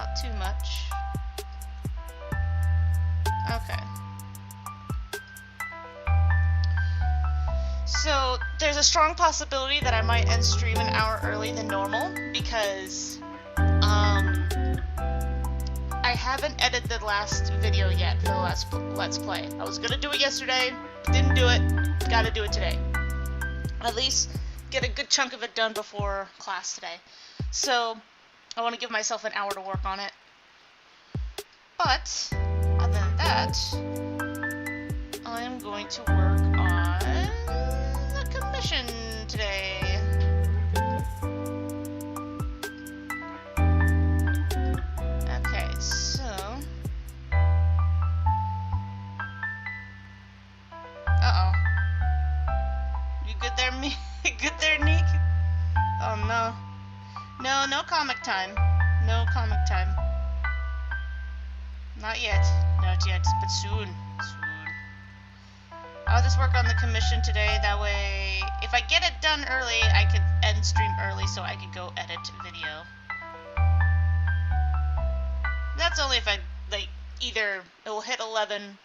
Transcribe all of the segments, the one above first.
not too much. Okay. So, there's a strong possibility that I might end stream an hour early than normal because, I haven't edited the last video yet for the Let's Play. I was gonna do it yesterday, didn't do it, gotta do it today. At least get a good chunk of it done before class today. So, I want to give myself an hour to work on it. But, other than that, I am going to work on the commission today. Okay, so... Uh-oh. You good there, me? Good there, Neek? Oh, no. No, no comic time. No comic time. Not yet. Not yet, but soon. Soon. I'll just work on the commission today. That way, if I get it done early, I could end stream early so I could go edit video. That's only if I, like, either it will hit 11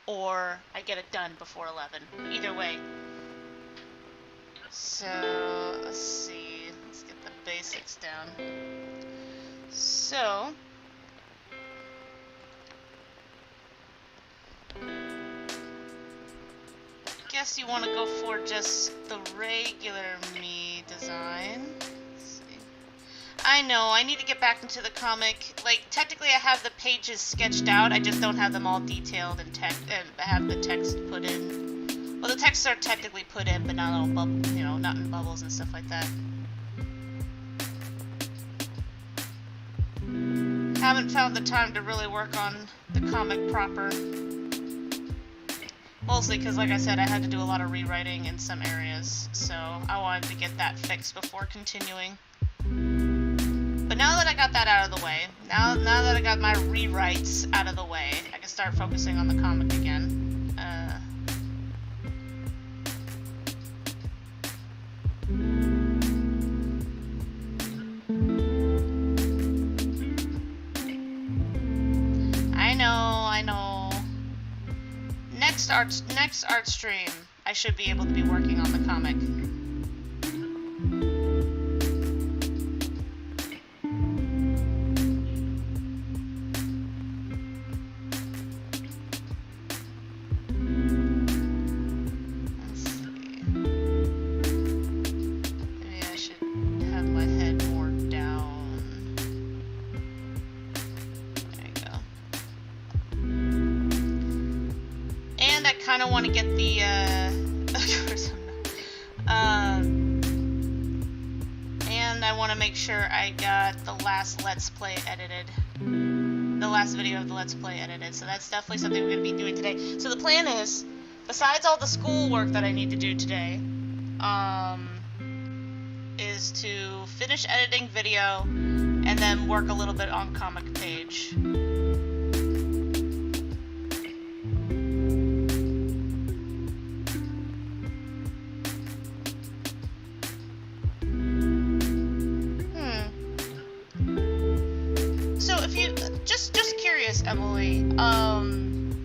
or I get it done before 11. Either way. So, let's see. Let's get the basics down. So, I guess you want to go for just the regular me design. Let's see. I know, I need to get back into the comic. Like, technically I have the pages sketched out, I just don't have them all detailed and have the text put in. Well, the texts are technically put in, but not all not in bubbles and stuff like that. Haven't found the time to really work on the comic proper. Mostly because, like I said, I had to do a lot of rewriting in some areas, so I wanted to get that fixed before continuing. But now that I got that out of the way, now that I got my rewrites out of the way, I can start focusing on the comic again. I know. Next art stream, I should be able to be working on the comic. I don't want to get the, of course I'm not. And I want to make sure I got the last Let's Play edited. The last video of the Let's Play edited. So that's definitely something we're going to be doing today. So the plan is, besides all the school work that I need to do today, is to finish editing video and then work a little bit on comic page. Emily,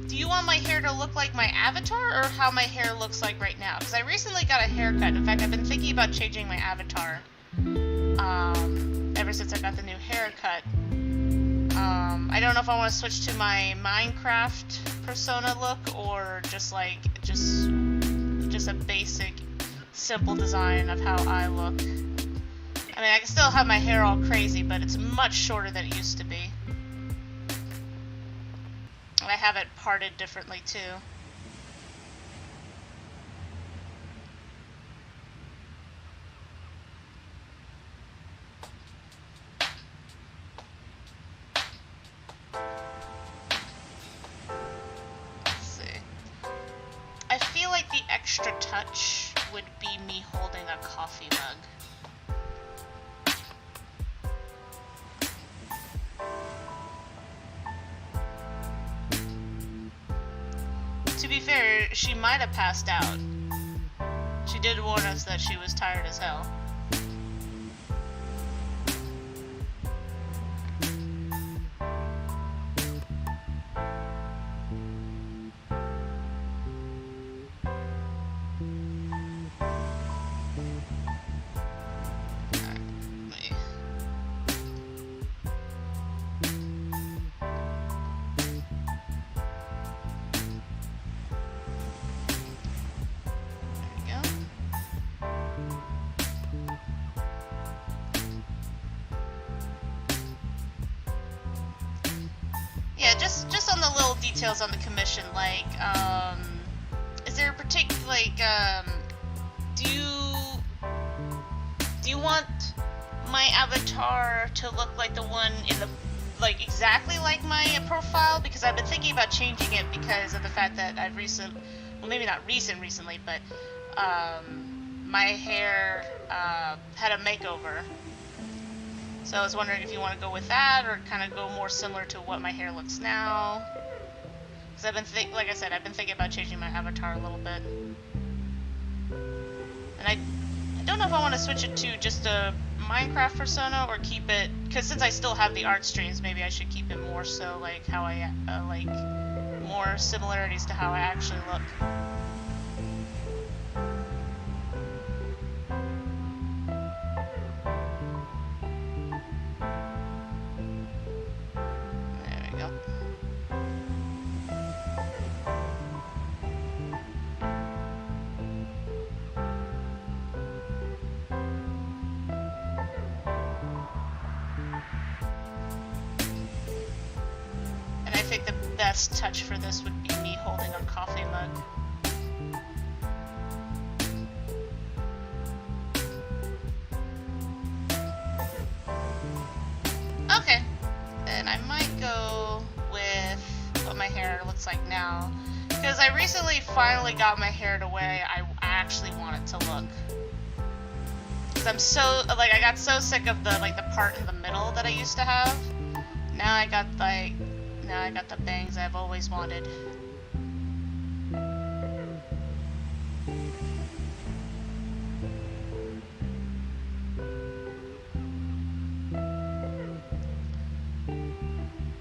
do you want my hair to look like my avatar or how my hair looks like right now? Because I recently got a haircut. In fact, I've been thinking about changing my avatar ever since I got the new haircut. I don't know if I want to switch to my Minecraft persona look or just a basic, simple design of how I look. I mean, I can still have my hair all crazy, but it's much shorter than it used to be. I have it parted differently too. Let's see. I feel like the extra touch would be me holding a coffee mug. To be fair, she might have passed out. She did warn us that she was tired as hell. yeah, just on the little details on the commission, like, is there a particular, like, do you want my avatar to look like the one in the, like, exactly like my profile? Because I've been thinking about changing it because of the fact that I've well, maybe not recently, but, my hair, had a makeover. So I was wondering if you want to go with that, or kind of go more similar to what my hair looks now. Because I've been like I said, I've been thinking about changing my avatar a little bit. And I don't know if I want to switch it to just a Minecraft persona, or keep it, because since I still have the art streams, maybe I should keep it more so like how I, like, more similarities to how I actually look. I think the best touch for this would be me holding a coffee mug. Okay, then I might go with what my hair looks like now, because I recently finally got my hair the way I actually want it to look. Because I'm so, like, I got so sick of the, like, the part in the middle that I used to have. Now I got, like, now I got the bangs I've always wanted.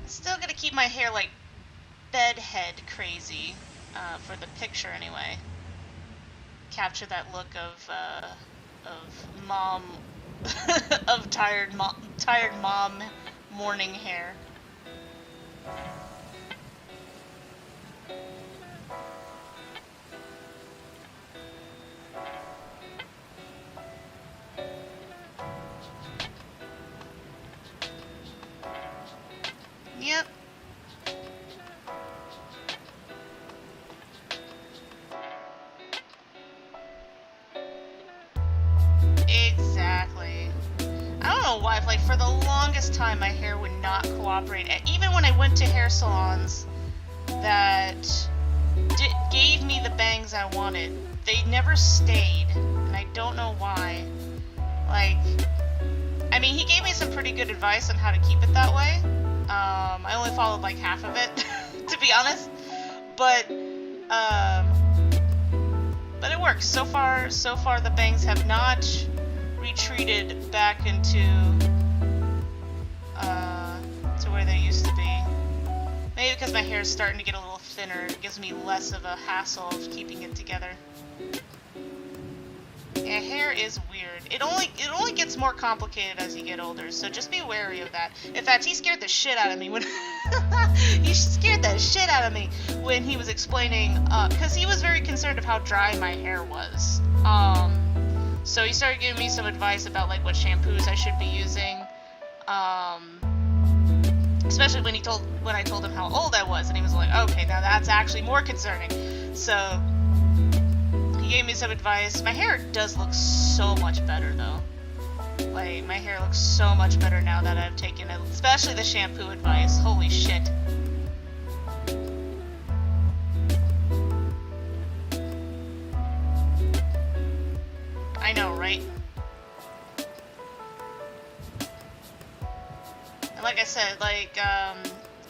Still gonna keep my hair like bedhead crazy, for the picture anyway. Capture that look of mom, of tired mom morning hair. Yep. Exactly. I don't know why, like, for the longest time my hair would not cooperate. Even when I went to hair salons that gave me the bangs I wanted, they never stayed, and I don't know why. Like, I mean, he gave me some pretty good advice on how to keep it that way. I only followed like half of it, to be honest, but it works. So far the bangs have not retreated back into, to where they used to be. Maybe because my hair is starting to get a little thinner, it gives me less of a hassle of keeping it together. Yeah, hair is weird. It only gets more complicated as you get older, so just be wary of that. In fact, he scared the shit out of me when he scared the shit out of me when he was explaining, because he was very concerned of how dry my hair was. So he started giving me some advice about like what shampoos I should be using. Especially when I told him how old I was, and he was like, okay, now that's actually more concerning. So he gave me some advice. My hair does look so much better though. Like, my hair looks so much better now that I've taken it, especially the shampoo advice. Holy shit. I know, right? And like I said, like,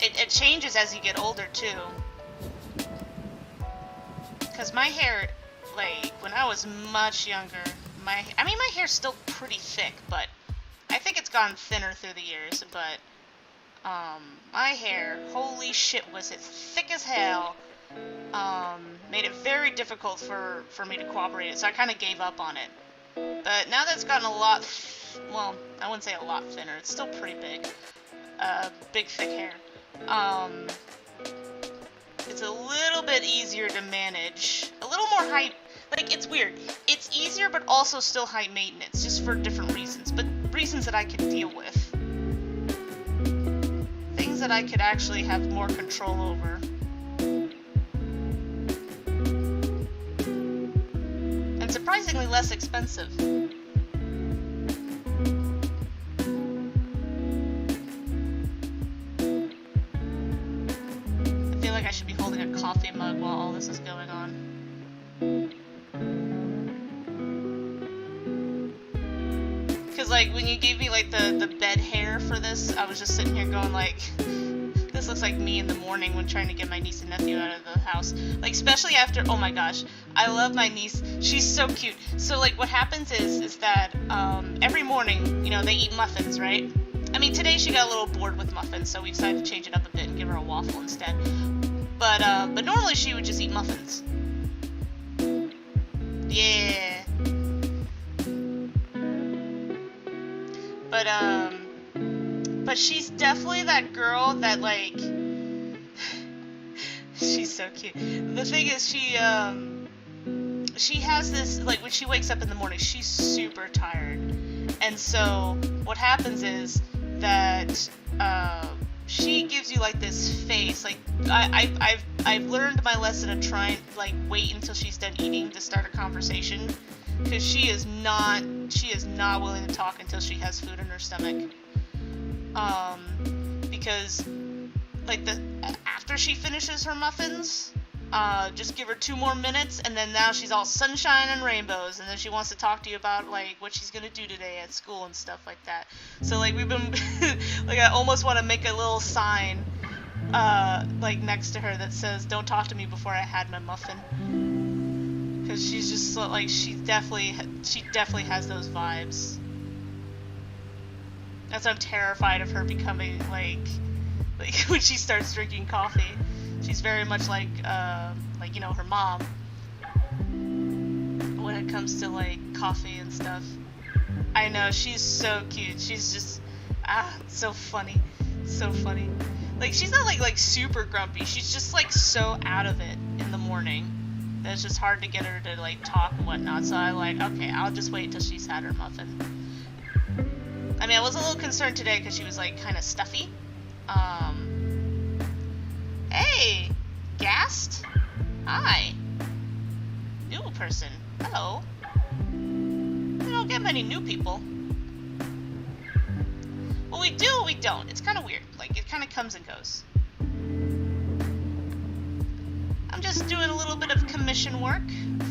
it changes as you get older too. Because my hair, like, when I was much younger, my hair's still pretty thick, but I think it's gotten thinner through the years, but, my hair, holy shit, was it thick as hell, made it very difficult for me to cooperate it, so I kind of gave up on it. But now that it's gotten a lot, well, I wouldn't say a lot thinner, it's still pretty big, big thick hair, it's a little bit easier to manage, a little more high, like, it's weird, it's easier but also still high maintenance, just for different reasons, but reasons that I can deal with. Things things that I could actually have more control over. And surprisingly less expensive. I feel like I should be holding a coffee mug while all this is going on. Because, like, when you gave me, like, the bed hair for this, I was just sitting here going, like, this looks like me in the morning when trying to get my niece and nephew out of the house. Like, especially after, oh my gosh, I love my niece. She's so cute. So, like, what happens is that, every morning, you know, they eat muffins, right? I mean, today she got a little bored with muffins, so we decided to change it up a bit and give her a waffle instead. But normally she would just eat muffins. Yeah. But she's definitely that girl that, like, she's so cute. The thing is, she has this, like, when she wakes up in the morning, she's super tired. And so what happens is that, she gives you, like, this face. Like, I've learned my lesson of trying, like, wait until she's done eating to start a conversation. Because she is not willing to talk until she has food in her stomach. Because, like, after she finishes her muffins, just give her 2 more minutes, and then now she's all sunshine and rainbows, and then she wants to talk to you about, like, what she's gonna do today at school and stuff like that. So, like, we've been, like, I almost want to make a little sign, like, next to her that says, "Don't talk to me before I had my muffin." Because she's just so, like, she definitely has those vibes. That's why I'm terrified of her becoming, like when she starts drinking coffee. She's very much like, you know, her mom. When it comes to, like, coffee and stuff. I know, she's so cute. She's just, so funny. So funny. Like, she's not, like super grumpy. She's just, like, so out of it in the morning. It's just hard to get her to, like, talk and whatnot, so I, like, okay, I'll just wait till she's had her muffin. I mean, I was a little concerned today because she was, like, kind of stuffy. Hey! Gassed? Hi. New person. Hello. We don't get many new people. Well, we do, we don't. It's kind of weird. Like, it kind of comes and goes. I'm just doing a little bit of commission work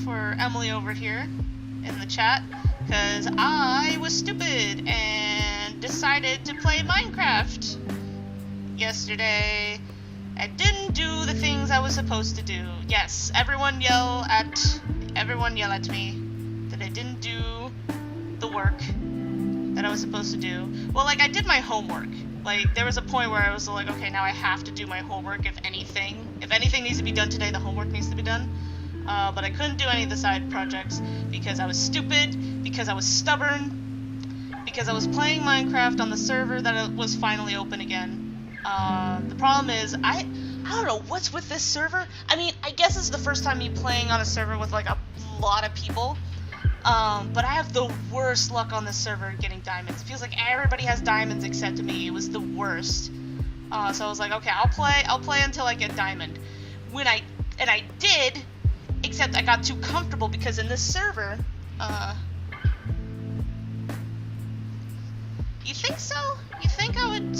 for Emily over here in the chat because I was stupid and decided to play Minecraft yesterday. I didn't do the things I was supposed to do. Yes, everyone yell at me that I didn't do the work that I was supposed to do. Well, like, I did my homework. Like, there was a point where I was like, okay, now I have to do my homework if anything needs to be done today, the homework needs to be done. But I couldn't do any of the side projects because I was stupid, because I was stubborn, because I was playing Minecraft on the server that was finally open again. The problem is, I don't know what's with this server. I mean, I guess it's the first time me playing on a server with, like, a lot of people. But I have the worst luck on this server getting diamonds. It feels like everybody has diamonds except me. It was the worst. So I was like, okay, I'll play until I get diamond. I did, except I got too comfortable because in this server, you think so? You think I would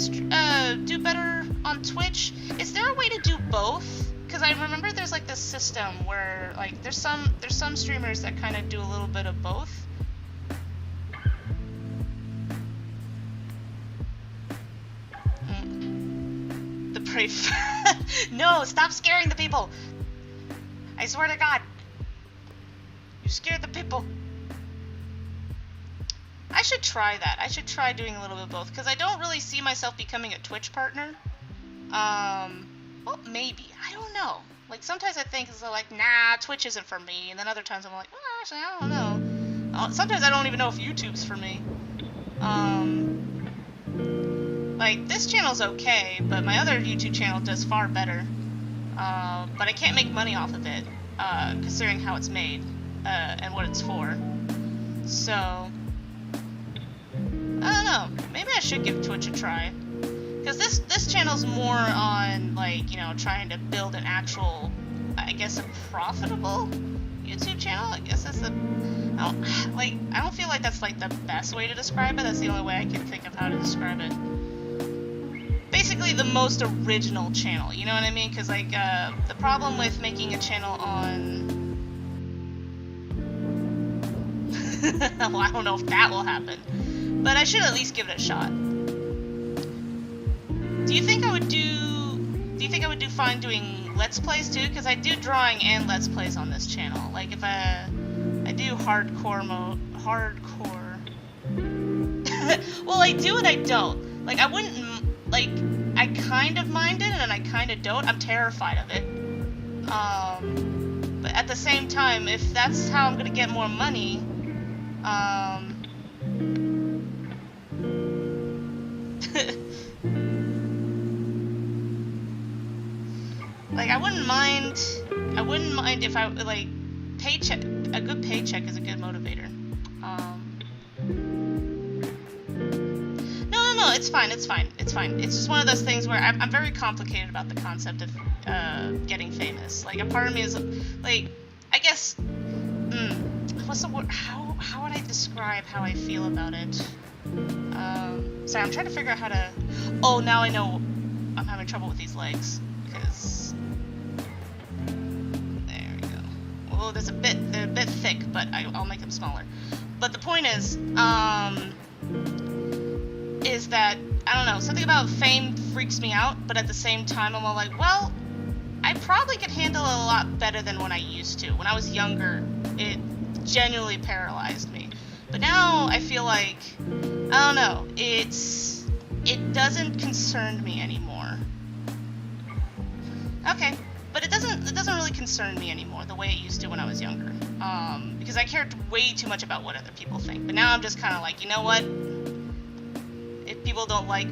do better on Twitch? Is there a way to do both? Because I remember there's, like, this system where, like, there's some streamers that kind of do a little bit of both. The brave. No, stop scaring the people. I swear to God. You scared the people. I should try that. I should try doing a little bit of both, because I don't really see myself becoming a Twitch partner. Well, maybe. I don't know. Like, sometimes I think it's like, nah, Twitch isn't for me. And then other times I'm like, well, actually, I don't know. Sometimes I don't even know if YouTube's for me. Like, this channel's okay, but my other YouTube channel does far better. But I can't make money off of it, considering how it's made, and what it's for. So, I don't know. Maybe I should give Twitch a try. Because this channel's more on, like, you know, trying to build an actual, I guess, a profitable YouTube channel. I guess that's I don't feel like that's, like, the best way to describe it. That's the only way I can think of how to describe it. Basically, the most original channel, you know what I mean? Because, like, the problem with making a channel on... well, I don't know if that will happen. But I should at least give it a shot. Do you think I would do fine doing Let's Plays too? Because I do drawing and Let's Plays on this channel. Like, if I do hardcore mode, well, I do and I don't. Like, I wouldn't, like, I kind of mind it and I kind of don't. I'm terrified of it. But at the same time, if that's how I'm gonna get more money, like, I wouldn't mind if I, like, paycheck, a good paycheck is a good motivator. No, it's fine. It's just one of those things where I'm very complicated about the concept of getting famous. Like, a part of me is, like, I guess, what's the word, how would I describe how I feel about it? Sorry, I'm trying to figure out how to, oh, now I know I'm having trouble with these legs, because, there we go. Well, they're a bit thick, but I'll make them smaller. But the point is that, I don't know, something about fame freaks me out, but at the same time, I'm all like, well, I probably could handle it a lot better than when I used to. When I was younger, it genuinely paralyzed me. But now, I feel like, I don't know, it doesn't concern me anymore. Okay, but it doesn't really concern me anymore the way it used to when I was younger. Because I cared way too much about what other people think. But now I'm just kind of like, you know what? If people don't like...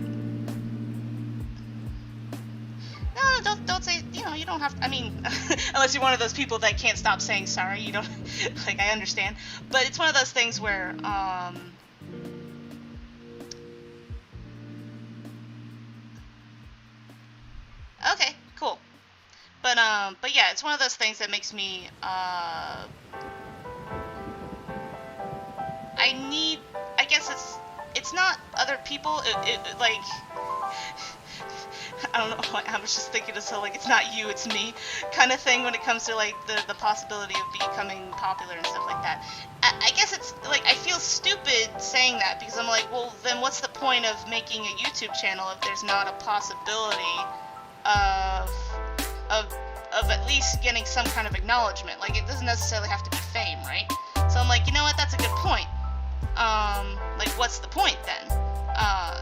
No, don't say, you know, you don't have to, I mean, unless you're one of those people that can't stop saying sorry, you don't, like, I understand. But it's one of those things where, okay, cool. But yeah, it's one of those things that makes me, I guess it's not other people, like, I don't know, I was just thinking of, so, like, it's not you, it's me, kind of thing when it comes to, like, the possibility of becoming popular and stuff like that. I guess it's, like, I feel stupid saying that, because I'm like, well, then what's the point of making a YouTube channel if there's not a possibility of at least getting some kind of acknowledgement? Like, it doesn't necessarily have to be fame, right? So I'm like, you know what, that's a good point. Like, what's the point then?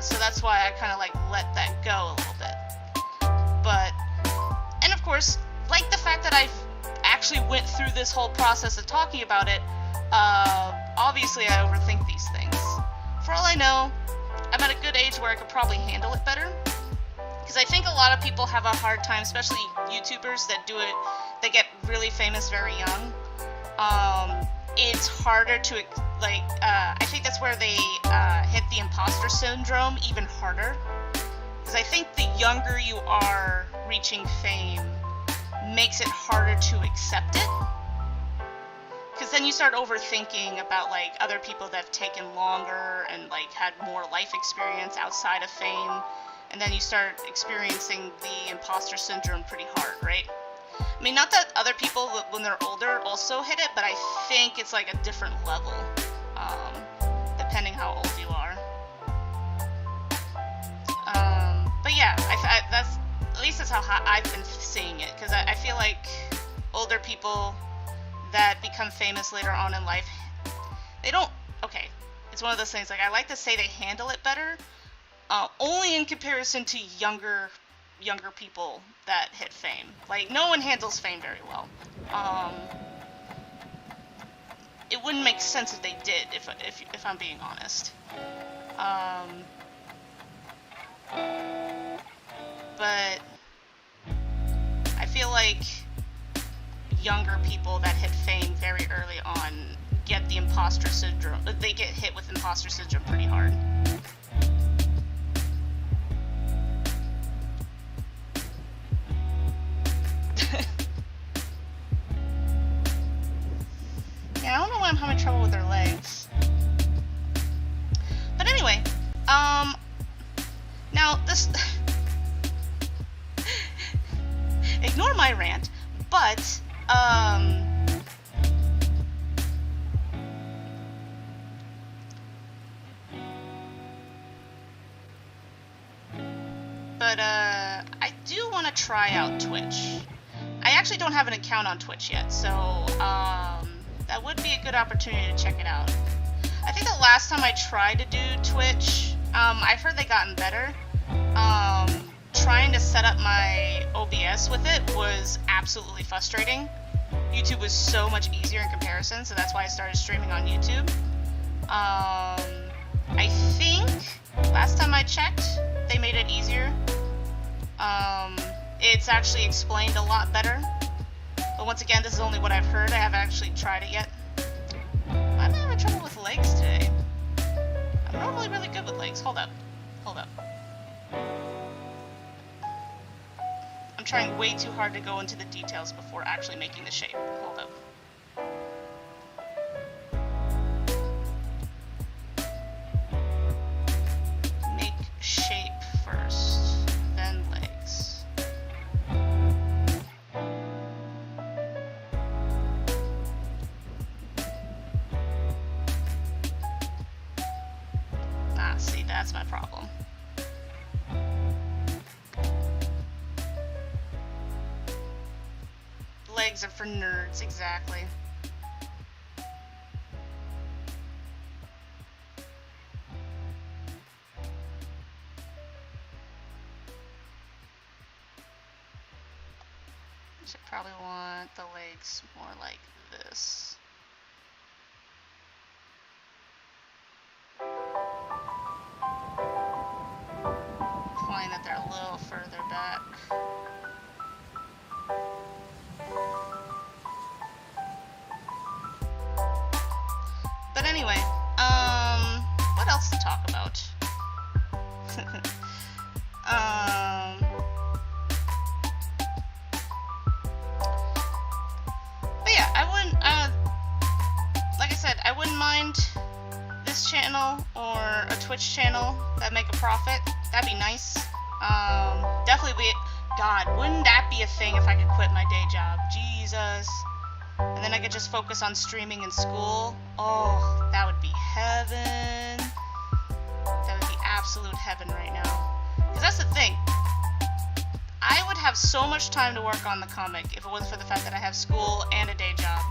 So that's why I kind of, like, let that go a little bit. But, and of course, like the fact that I've actually went through this whole process of talking about it, obviously I overthink these things. For all I know, I'm at a good age where I could probably handle it better. Because I think a lot of people have a hard time, especially YouTubers that do it, that get really famous very young. It's harder to, like, I think that's where they hit the imposter syndrome even harder. Because I think the younger you are reaching fame makes it harder to accept it. Because then you start overthinking about, like, other people that have taken longer and, like, had more life experience outside of fame. And then you start experiencing the imposter syndrome pretty hard, right? I mean, not that other people, when they're older, also hit it, but I think it's, like, a different level, depending how old you are. But yeah, that's, at least that's how I've been seeing it, because I feel like older people that become famous later on in life, they don't, okay, it's one of those things, like, I like to say they handle it better, only in comparison to younger people that hit fame. Like, no one handles fame very well. It wouldn't make sense if they did, if I'm being honest. But I feel like younger people that hit fame very early on get the imposter syndrome. They get hit with imposter syndrome pretty hard. this... Ignore my rant, but, I do want to try out Twitch. I actually don't have an account on Twitch yet, so, that would be a good opportunity to check it out. I think the last time I tried to do Twitch, I've heard they've gotten better. Trying to set up my OBS with it was absolutely frustrating. YouTube was so much easier in comparison, so that's why I started streaming on YouTube. I think last time I checked, they made it easier. It's actually explained a lot better. But once again, this is only what I've heard. I haven't actually tried it yet. I'm having trouble with legs today. I'm normally really good with legs. Hold up. Hold up. I'm trying way too hard to go into the details before actually making the shape. Hold up. Make shape first, then legs. Ah, see, that's my problem. Legs are for nerds, exactly. I should probably want the legs more like this. Find that they're a little further back. But anyway, what else to talk about? But yeah, I wouldn't, like I said, I wouldn't mind this channel or a Twitch channel that make a profit. That'd be nice. Definitely be, God, wouldn't that be a thing if I could quit my day job? Jesus. And then I could just focus on streaming in school. Oh, that would be heaven. That would be absolute heaven right now. Because that's the thing. I would have so much time to work on the comic if it wasn't for the fact that I have school and a day job.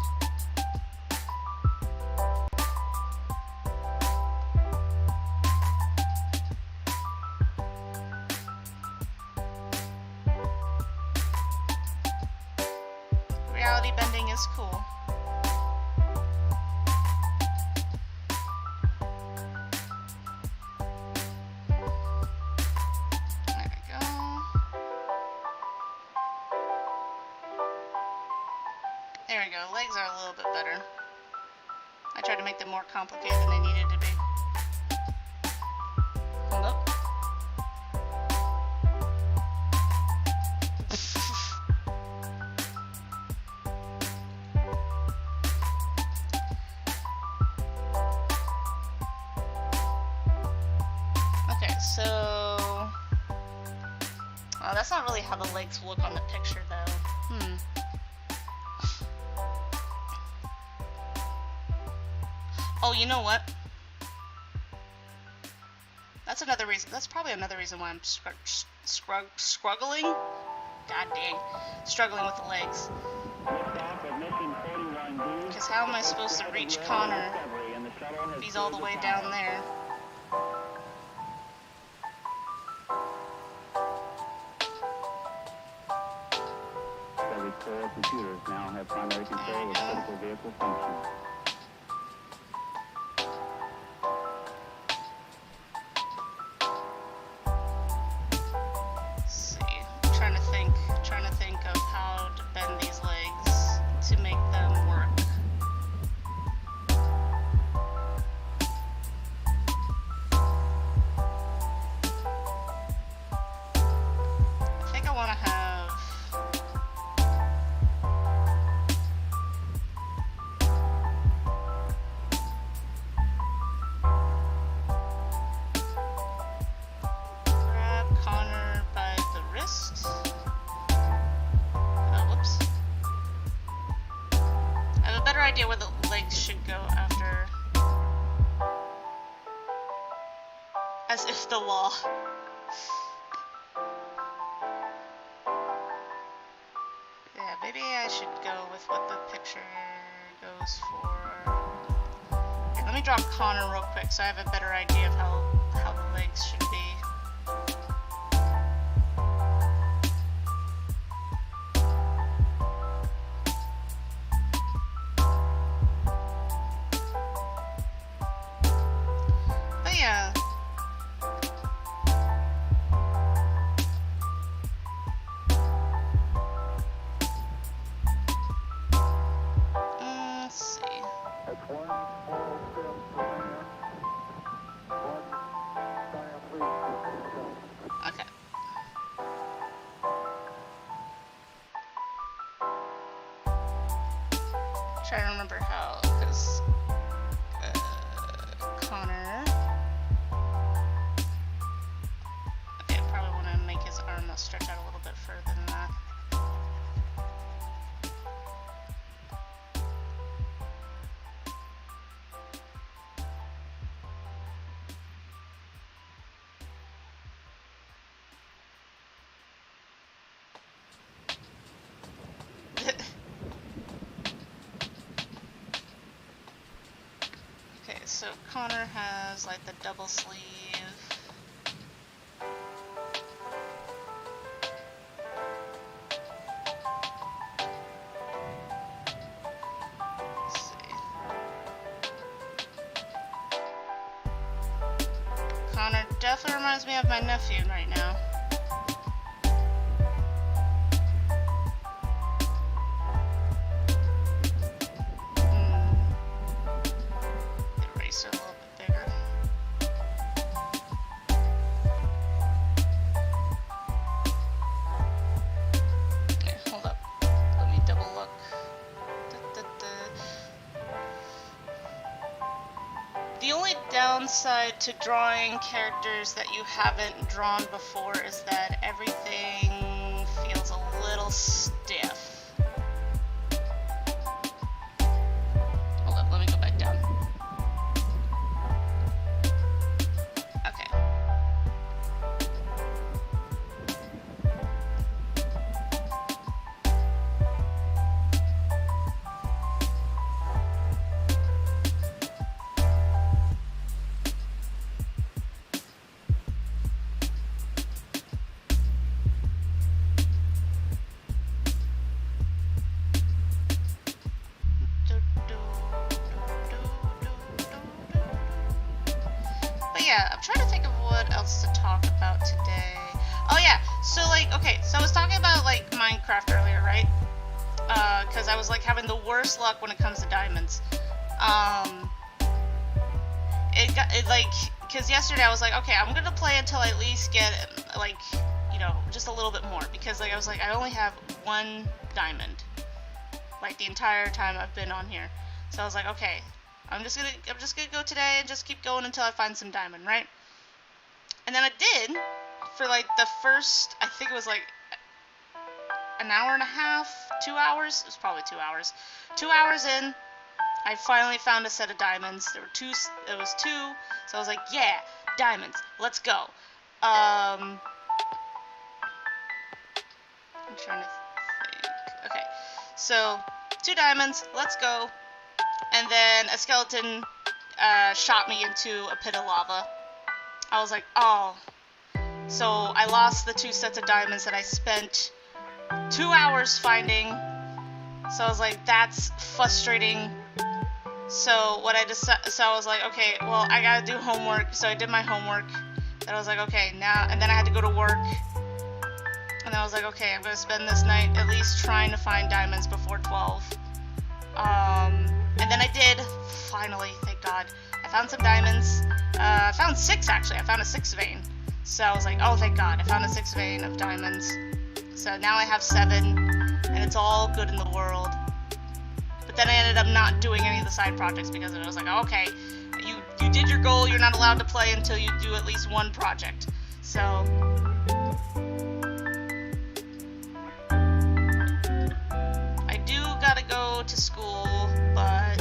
Reality bending is cool. There we go. There we go. Legs are a little bit better. I tried to make them more complicated than they needed to be. Hold up. So, that's not really how the legs look on the picture, though. Oh, you know what? That's another reason. That's probably another reason why I'm struggling. God dang, struggling with the legs. Because how am I supposed to reach Connor if he's all the way down there? Core computers now have primary control of critical vehicle functions. Let's see. I'm trying to think of how to bend these legs to make them work. I think I want to have idea where the legs should go after. As if the law. Yeah, maybe I should go with what the picture goes for. Okay, let me draw Connor real quick so I have a better idea of how the legs should be. But yeah. Let's see. That's one small step for man, one giant leap for mankind. Okay. Try to remember how, because Connor. Okay, I probably want to make his arm stretch out a little bit further than that. Okay, so Connor has like the double sleeve. Let's see. Connor definitely reminds me of my nephew right now. A little bit bigger. Okay, hold up. Let me double look. The only downside to drawing characters that you haven't drawn before is that everything feels a little stiff. Hold up, let me go back down. Yeah, I'm trying to think of what else to talk about today. Oh yeah, so like, okay, so I was talking about like Minecraft earlier, right? Because I was like having the worst luck when it comes to diamonds. Because yesterday I was like, okay, I'm gonna play until I at least get like, you know, just a little bit more, because like I was like, I only have one diamond, like the entire time I've been on here. So I was like, okay, I'm just gonna go today and just keep going until I find some diamond, right? And then I did for like the first, I think it was like an hour and a half, 2 hours. It was probably 2 hours. 2 hours in, I finally found a set of diamonds. There were two. It was two. So I was like, yeah, diamonds. Let's go. I'm trying to think. Okay, so 2 diamonds. Let's go. And then a skeleton shot me into a pit of lava. I was like, oh. So I lost the 2 sets of diamonds that I spent 2 hours finding. So I was like, that's frustrating. So what I decided, so I was like, okay, well, I gotta do homework. So I did my homework. And I was like, okay, now, and then I had to go to work. And then I was like, okay, I'm gonna spend this night at least trying to find diamonds before 12. And then I did, finally, thank God. I found some diamonds. I found 6, actually. I found a 6th vein. So I was like, oh, thank God. I found a 6th vein of diamonds. So now I have 7, and it's all good in the world. But then I ended up not doing any of the side projects because of it. I was like, oh, okay, you did your goal. You're not allowed to play until you do at least one project. So I do gotta go to school, but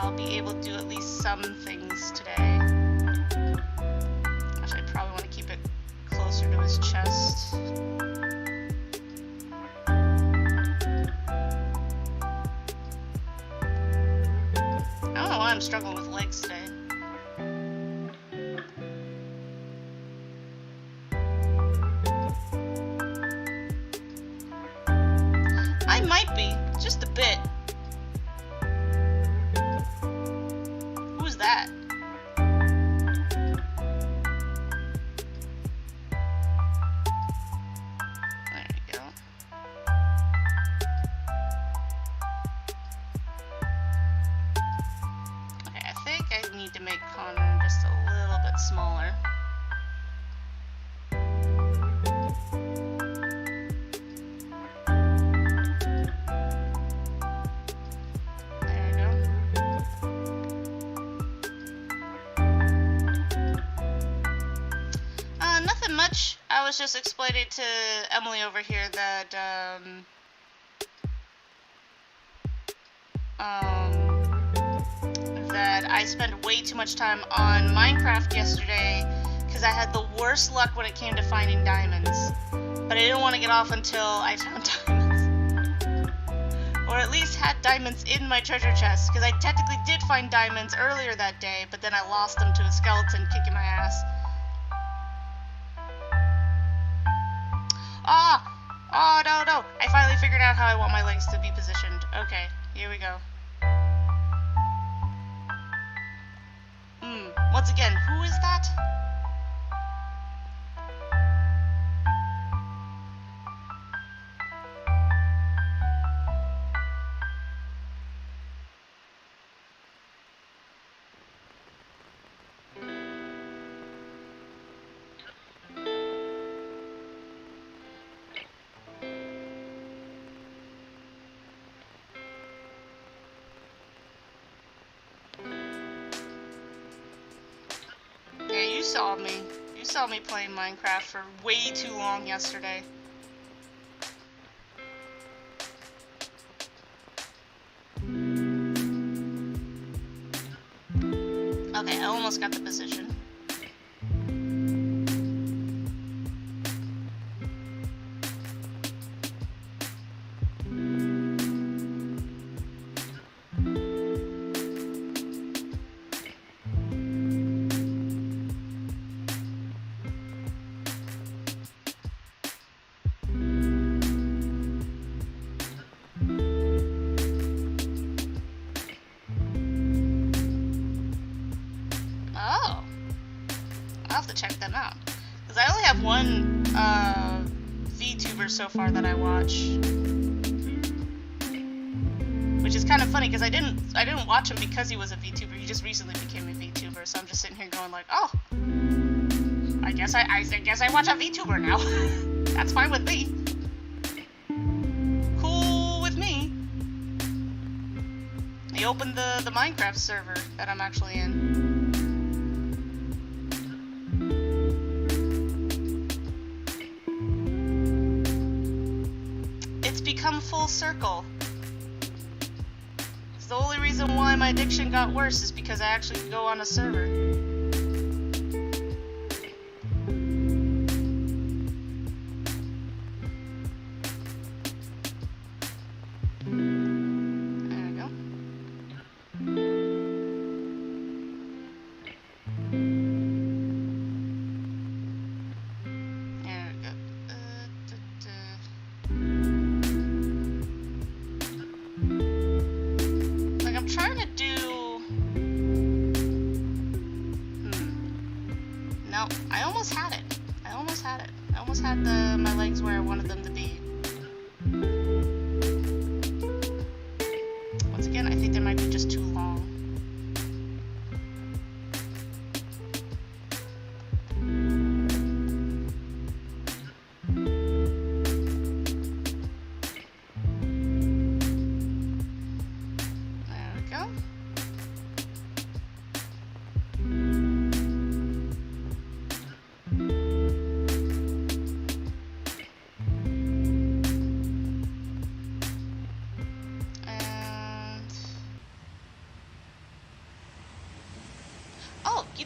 I'll be able to do at least some things today. Actually, I probably want to keep it closer to his chest. I don't know why I'm struggling with legs today. I might be, just a bit. Who's that? There you go. Okay, I think I need to make Connor just a little bit smaller. Nothing much. I was just explaining to Emily over here that that I spent way too much time on Minecraft yesterday because I had the worst luck when it came to finding diamonds. But I didn't want to get off until I found diamonds. Or at least had diamonds in my treasure chest, because I technically did find diamonds earlier that day, but then I lost them to a skeleton kicking my ass. Oh, no. I finally figured out how I want my legs to be positioned. Okay, here we go. Once again, who is that? You saw me. You saw me playing Minecraft for way too long yesterday. Okay, I almost got the position. Check them out, because I only have one VTuber so far that I watch, which is kind of funny because I didn't watch him because he was a VTuber. He just recently became a VTuber, so I'm just sitting here going like, oh, I guess I watch a VTuber now. That's fine with me. Cool with me. He opened the Minecraft server that I'm actually in. Come full circle. It's the only reason why my addiction got worse is because I actually could go on a server. There we go. Trying to do... No, I almost had it. I almost had my legs where I wanted them to be. Once again, I think they might be just too long.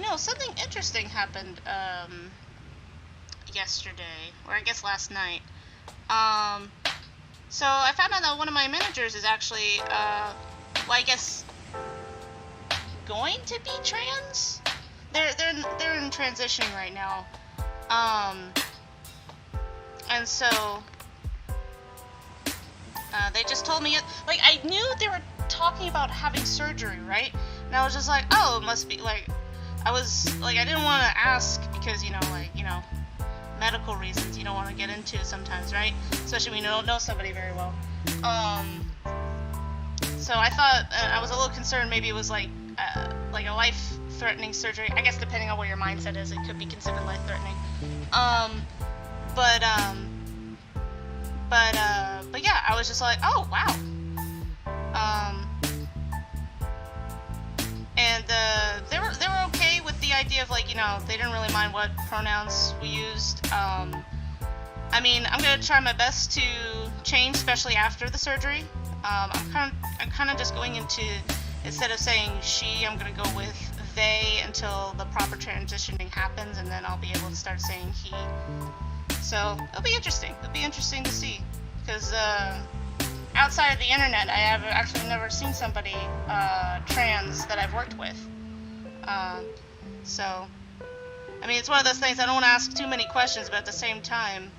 No, something interesting happened yesterday, or I guess last night. So I found out that one of my managers is actually, well, I guess going to be trans. They're in transitioning right now. And so they just told me, like, I knew they were talking about having surgery, right? And I was just like, oh, it must be, like, I was, like, I didn't want to ask because, medical reasons you don't want to get into sometimes, right? Especially when you don't know somebody very well. So I thought, I was a little concerned maybe it was, like a life-threatening surgery. I guess depending on what your mindset is, it could be considered life-threatening. But yeah, I was just like, oh, wow. And they were okay with the idea of, like, they didn't really mind what pronouns we used. I mean, I'm gonna try my best to change, especially after the surgery. I'm kind of just going into, instead of saying she, I'm gonna go with they until the proper transitioning happens, and then I'll be able to start saying he. So it'll be interesting. It'll be interesting to see, because outside of the internet, I have actually never seen somebody trans that I've worked with. So, I mean, it's one of those things. I don't want to ask too many questions, but at the same time,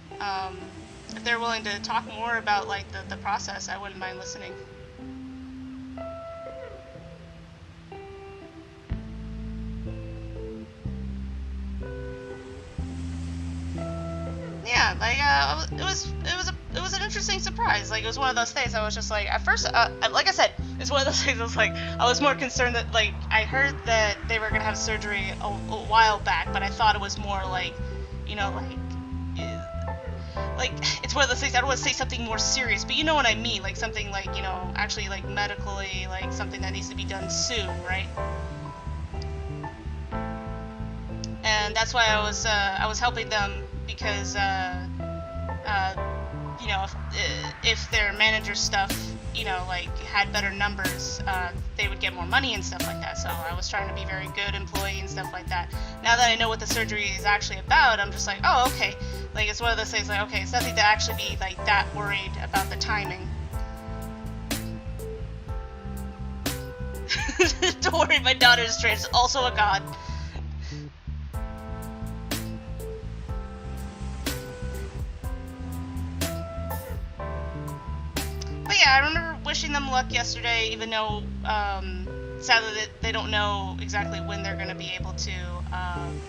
if they're willing to talk more about, like, the process, I wouldn't mind listening. Yeah, like, it was an interesting surprise. Like, it was one of those things. I was just like, at first, like I said, it's one of those things. I was like, I was more concerned that, like, I heard that they were gonna have surgery a while back, but I thought it was more like, like it's one of those things. I don't want to say something more serious, but you know what I mean. Like something like, actually, like, medically, like something that needs to be done soon, right? And that's why I was helping them, because if their manager stuff, like, had better numbers, they would get more money and stuff like that. So I was trying to be very good employee and stuff like that. Now that I know what the surgery is actually about, I'm just like, oh, okay. Like, it's one of those things, like, okay, it's nothing to actually be, like, that worried about the timing. Don't worry, my daughter is trans, also a god. Yeah, I remember wishing them luck yesterday, even though, sadly, they don't know exactly when they're going to be able to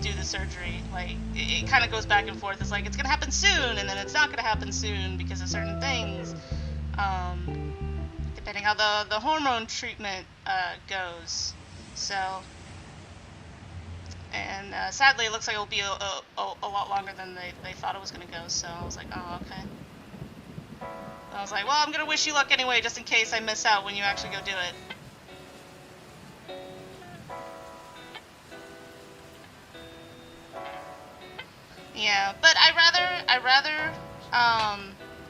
do the surgery. Like, it kind of goes back and forth. It's like, it's going to happen soon, and then it's not going to happen soon because of certain things, depending how the hormone treatment goes. So, and sadly, it looks like it'll be a lot longer than they thought it was going to go, so I was like, oh, okay. I was like, well, I'm going to wish you luck anyway, just in case I miss out when you actually go do it. Yeah, but I'd rather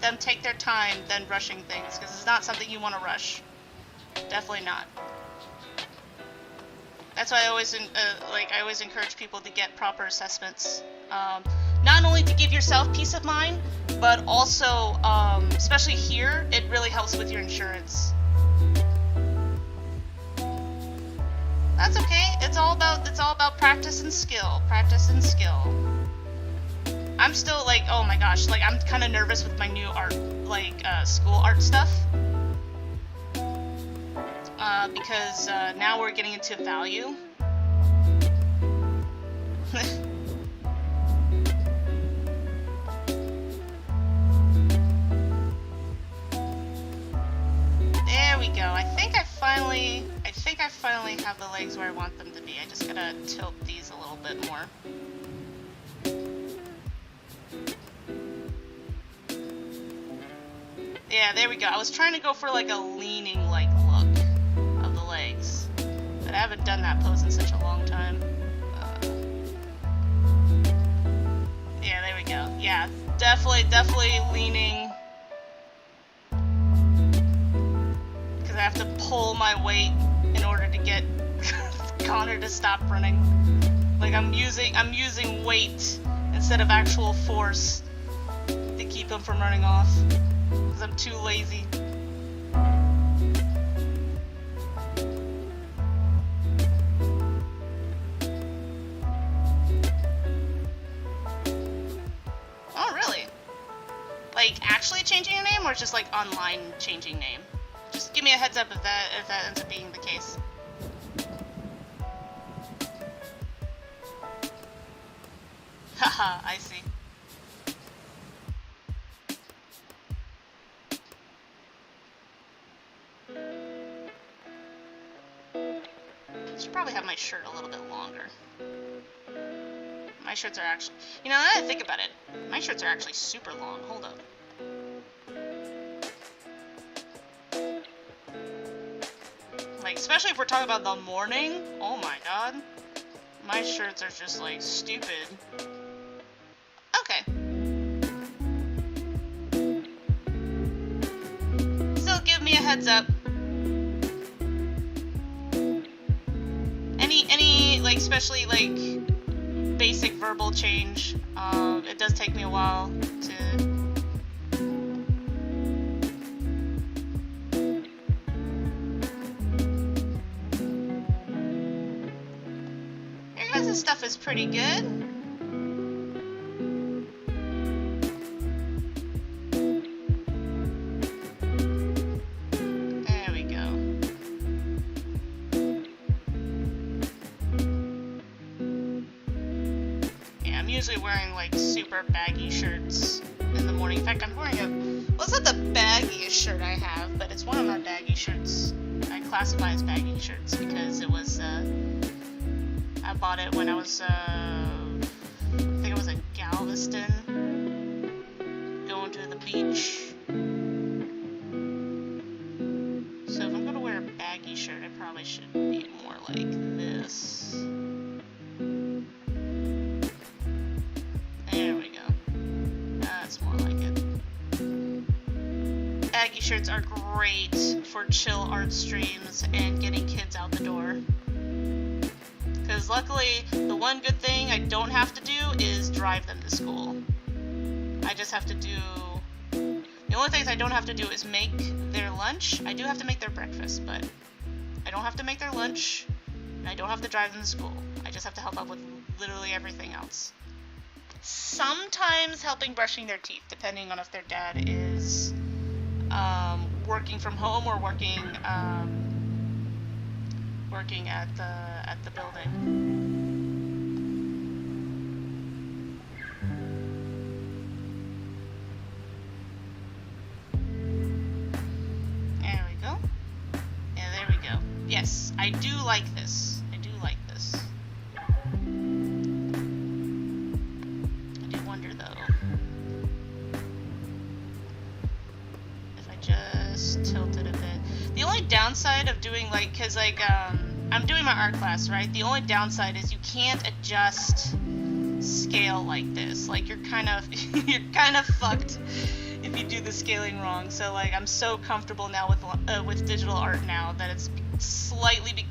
them take their time than rushing things, because it's not something you want to rush. Definitely not. That's why I always encourage people to get proper assessments. Not only to give yourself peace of mind, but also, especially here, it really helps with your insurance. That's okay. It's all about practice and skill. Practice and skill. I'm still, like, oh my gosh, like, I'm kind of nervous with my new art, like, school art stuff. Because now we're getting into value. There we go. I think I finally have the legs where I want them to be. I just gotta tilt these a little bit more. Yeah, there we go. I was trying to go for, like, a leaning, like, look of the legs, but I haven't done that pose in such a long time. Yeah, there we go. Yeah, definitely leaning. I have to pull my weight in order to get Connor to stop running. Like I'm using weight instead of actual force to keep them from running off. Because I'm too lazy. Oh, really? Like actually changing your name, or just like online changing name? Just give me a heads up if that ends up being the case. Haha, I see. I should probably have my shirt a little bit longer. My shirts are actually... You know, now that I think about it, my shirts are actually super long. Hold up. Like, especially if we're talking about the morning. Oh my god. My shirts are just, like, stupid. Okay. Still give me a heads up. Any, like, especially, like, basic verbal change. It does take me a while to... Your guys' stuff is pretty good. There we go. Yeah, I'm usually wearing like super baggy shirts in the morning. In fact, I'm wearing a... Well, it's not the baggiest shirt I have, but it's one of my baggy shirts. I classify as baggy shirts because it was, I bought it when I was, I think it was in Galveston, going to the beach. So if I'm gonna wear a baggy shirt, I probably should be more like this. There we go. That's more like it. Baggy shirts are great for chill art streams and getting kids out the door. Because luckily, the one good thing I don't have to do is drive them to school. I just have to do... The only things I don't have to do is make their lunch. I do have to make their breakfast, but I don't have to make their lunch, and I don't have to drive them to school. I just have to help out with literally everything else. Sometimes helping brushing their teeth, depending on if their dad is working from home or working at the building. There we go. Yeah, there we go. Yes, I do like this. I do like this. I do wonder though if I just tilted a bit. The only downside of doing like, cause like I'm doing my art class, right? The only downside is you can't adjust scale like this. Like you're kind of fucked if you do the scaling wrong. So like I'm so comfortable now with digital art now that it's slightly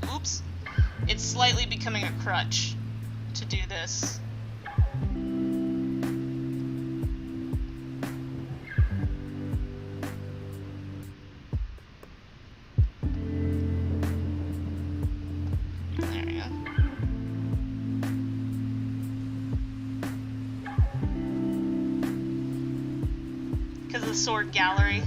it's slightly becoming a crutch to do this. Sword gallery.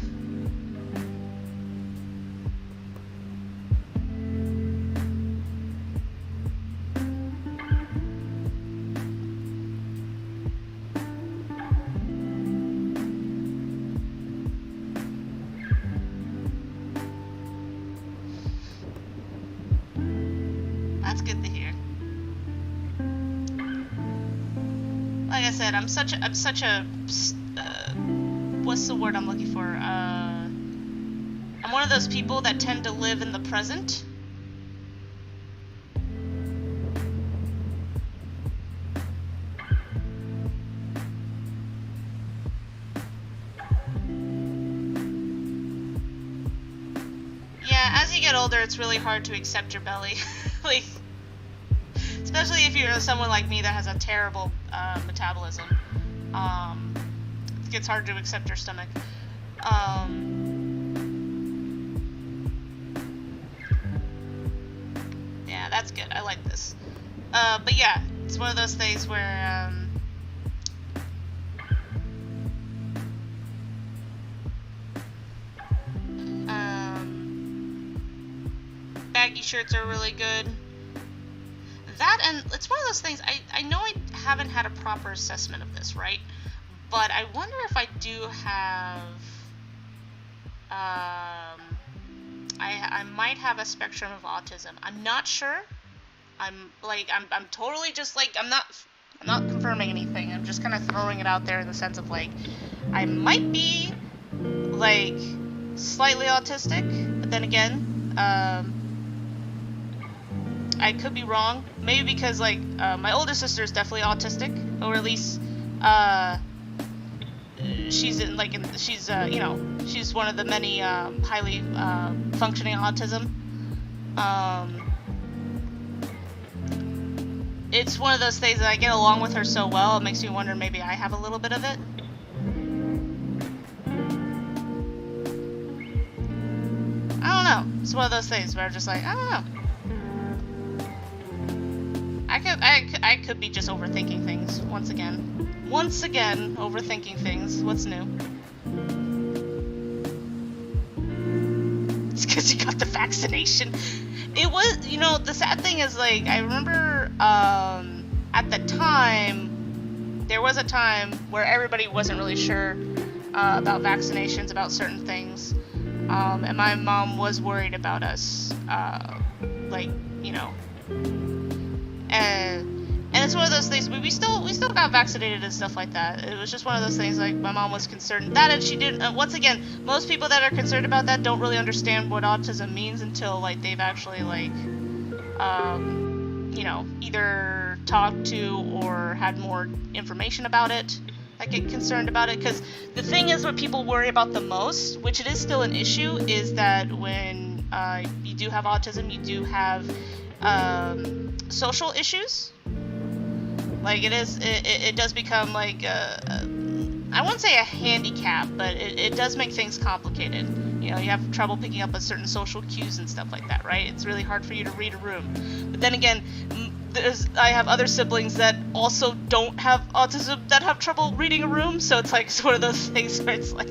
That's good to hear. Like I said, I'm such a what's the word I'm looking for? I'm one of those people that tend to live in the present. Yeah, as you get older, it's really hard to accept your belly. Like, especially if you're someone like me that has a terrible metabolism. It gets hard to accept your stomach. Yeah, that's good. I like this. But yeah, it's one of those things where baggy shirts are really good. That, and it's one of those things, I know I haven't had a proper assessment of this, right? But I wonder if I do have, I might have a spectrum of autism. I'm not sure. I'm totally just like, I'm not confirming anything. I'm just kind of throwing it out there in the sense of like, I might be like slightly autistic, but then again, I could be wrong. Maybe because like my older sister is definitely autistic, or at least she's she's one of the many highly functioning autism. It's one of those things that I get along with her so well. It makes me wonder maybe I have a little bit of it. I don't know. It's one of those things where I'm just like, I don't know. I could be just overthinking things once again. Once again, overthinking things. What's new? It's because you got the vaccination. It was, the sad thing is, like, I remember at the time, there was a time where everybody wasn't really sure about vaccinations, about certain things. And my mom was worried about us, and it's one of those things. We still got vaccinated and stuff like that. It was just one of those things. Like, my mom was concerned that, and she didn't. Once again, most people that are concerned about that don't really understand what autism means until like they've actually either talked to or had more information about it. I get concerned about it because the thing is, what people worry about the most, which it is still an issue, is that when you do have autism, you do have social issues. Like, it does become like I wouldn't say a handicap, but it does make things complicated. You have trouble picking up on certain social cues and stuff like that, right? It's really hard for you to read a room. But then again, I have other siblings that also don't have autism that have trouble reading a room, so it's like it's one of those things where it's like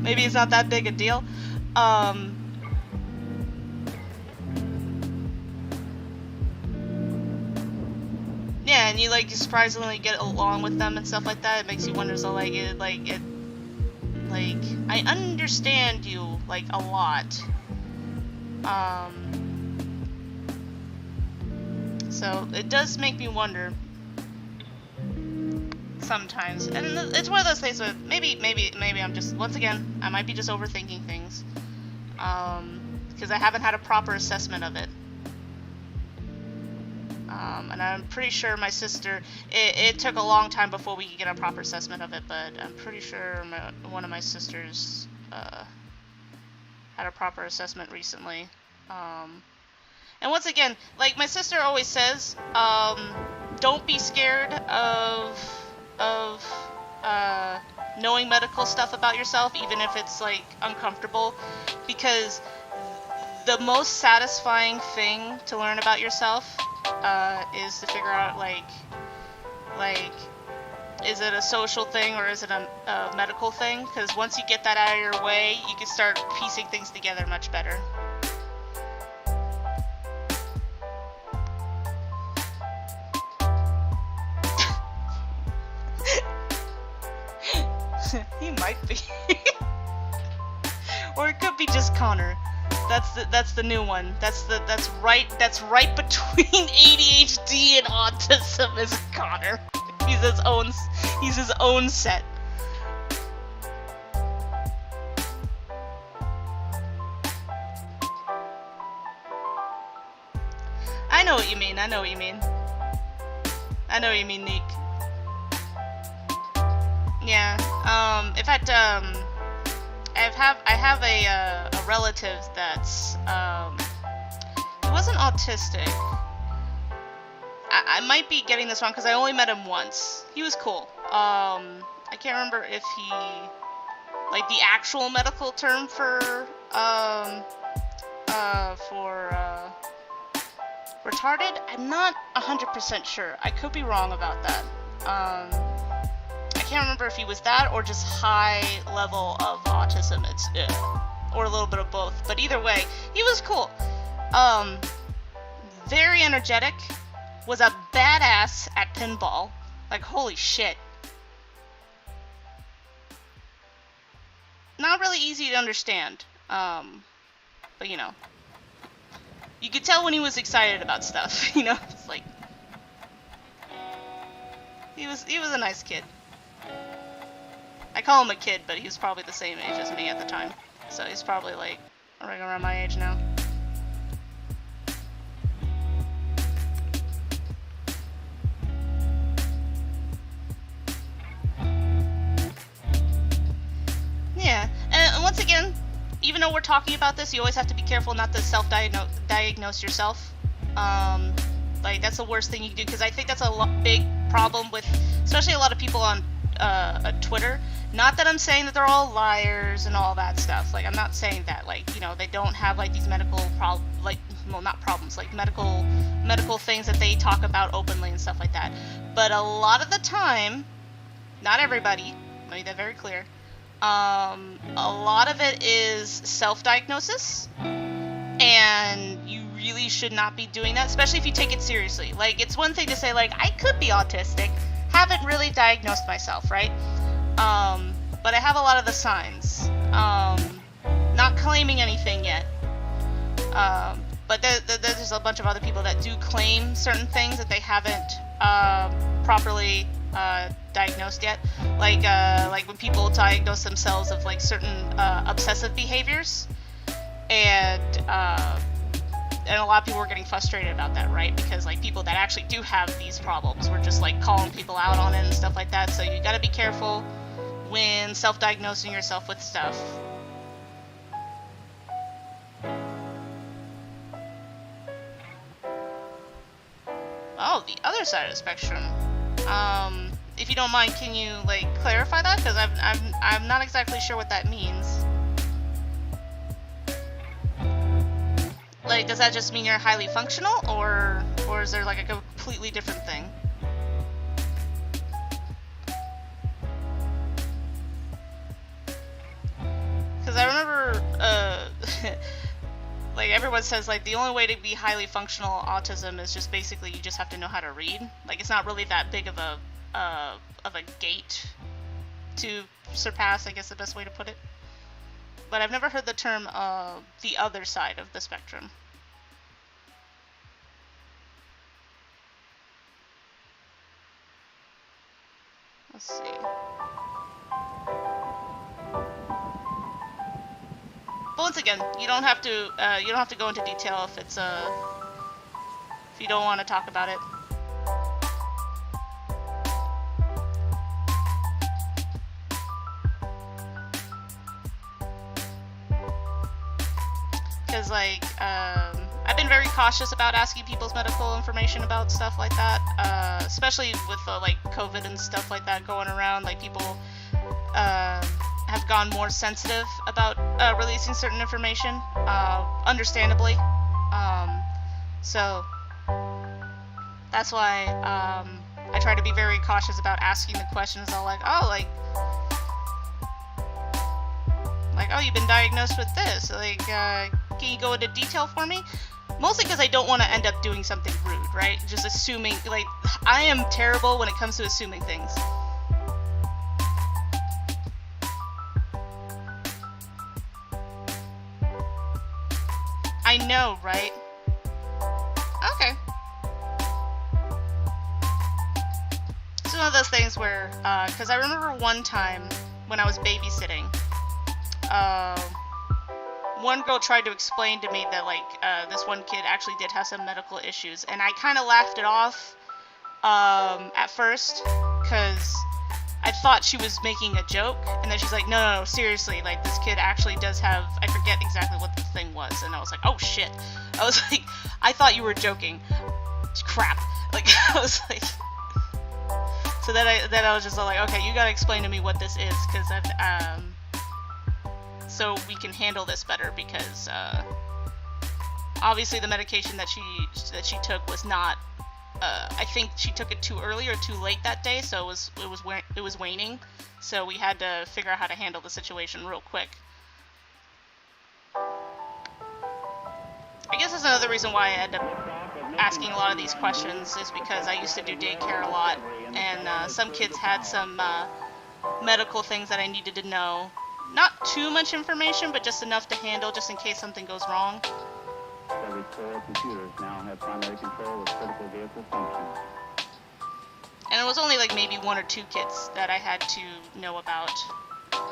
maybe it's not that big a deal. Yeah, and you surprisingly get along with them and stuff like that. It makes you wonder, so I understand you a lot. So it does make me wonder sometimes, and it's one of those things where maybe I'm just, once again, I might be just overthinking things, because I haven't had a proper assessment of it. And I'm pretty sure my sister, it took a long time before we could get a proper assessment of it, but I'm pretty sure one of my sisters had a proper assessment recently. And once again, like my sister always says, don't be scared of knowing medical stuff about yourself, even if it's uncomfortable, because the most satisfying thing to learn about yourself is to figure out is it a social thing or is it a medical thing? Because once you get that out of your way, you can start piecing things together much better. He might be. Or it could be just Connor. That's the new one. That's right between ADHD and autism is Connor. He's his own set. I know what you mean, Nick. Yeah. In fact, I have a relative that's he wasn't autistic, I might be getting this wrong because I only met him once. He was cool. I can't remember if he, like, the actual medical term for retarded. I'm not 100% sure. I could be wrong about that. I can't remember if he was that or just high level of autism. It's or a little bit of both. But either way, he was cool. Very energetic. Was a badass at pinball. Like, holy shit. Not really easy to understand. But you know. You could tell when he was excited about stuff, you know? It's like he was a nice kid. I call him a kid, but he was probably the same age as me at the time. So he's probably like right around my age now. Yeah, and once again, even though we're talking about this, you always have to be careful not to self-diagnose yourself. Like, that's the worst thing you can do, because I think that's a big problem with, especially a lot of people on Twitter. Not that I'm saying that they're all liars and all that stuff. Like, I'm not saying that. Like, you know, they don't have, like, these medical not problems, like medical things that they talk about openly and stuff like that. But a lot of the time, not everybody, let me make that very clear, a lot of it is self-diagnosis, and you really should not be doing that, especially if you take it seriously. Like, it's one thing to say, like, I could be autistic, haven't really diagnosed myself, right? But I have a lot of the signs. Not claiming anything yet. But there's a bunch of other people that do claim certain things that they haven't properly diagnosed yet. Like when people diagnose themselves of like certain obsessive behaviors, and a lot of people were getting frustrated about that, right? Because like people that actually do have these problems were just like calling people out on it and stuff like that. So you got to be careful when self-diagnosing yourself with stuff. Oh, the other side of the spectrum. If you don't mind, can you like clarify that? Because I'm not exactly sure what that means. Like, does that just mean you're highly functional, or is there like a completely different thing? Because I remember, like everyone says, like the only way to be highly functional autism is just basically you just have to know how to read. Like, it's not really that big of a gate to surpass, I guess the best way to put it. But I've never heard the term the other side of the spectrum. Let's see. But once again, you don't have to go into detail if it's if you don't want to talk about it. Because like I've been very cautious about asking people's medical information about stuff like that, especially with like COVID and stuff like that going around. Like people have gone more sensitive about releasing certain information, understandably. So that's why I try to be very cautious about asking the questions. All like, oh, you've been diagnosed with this. Like, can you go into detail for me? Mostly because I don't want to end up doing something rude, right? Just assuming, like, I am terrible when it comes to assuming things. I know, right? Okay. It's one of those things where, because I remember one time when I was babysitting, one girl tried to explain to me that, like, this one kid actually did have some medical issues, and I kind of laughed it off at first, because I thought she was making a joke, and then she's like, no, seriously, like, this kid actually does have, I forget exactly what the thing was, and I was like, oh shit. I was like, I thought you were joking. Crap. Like, I was like, so then I was just like, okay, you gotta explain to me what this is, because so we can handle this better, because obviously the medication that she took was not. I think she took it too early or too late that day, so it was waning. So we had to figure out how to handle the situation real quick. I guess that's another reason why I ended up asking a lot of these questions, is because I used to do daycare a lot, and some kids had some medical things that I needed to know. Not too much information, but just enough to handle, just in case something goes wrong. Every core computers now have primary control of critical vehicle functions. And it was only like maybe 1 or 2 kids that I had to know about. Okay,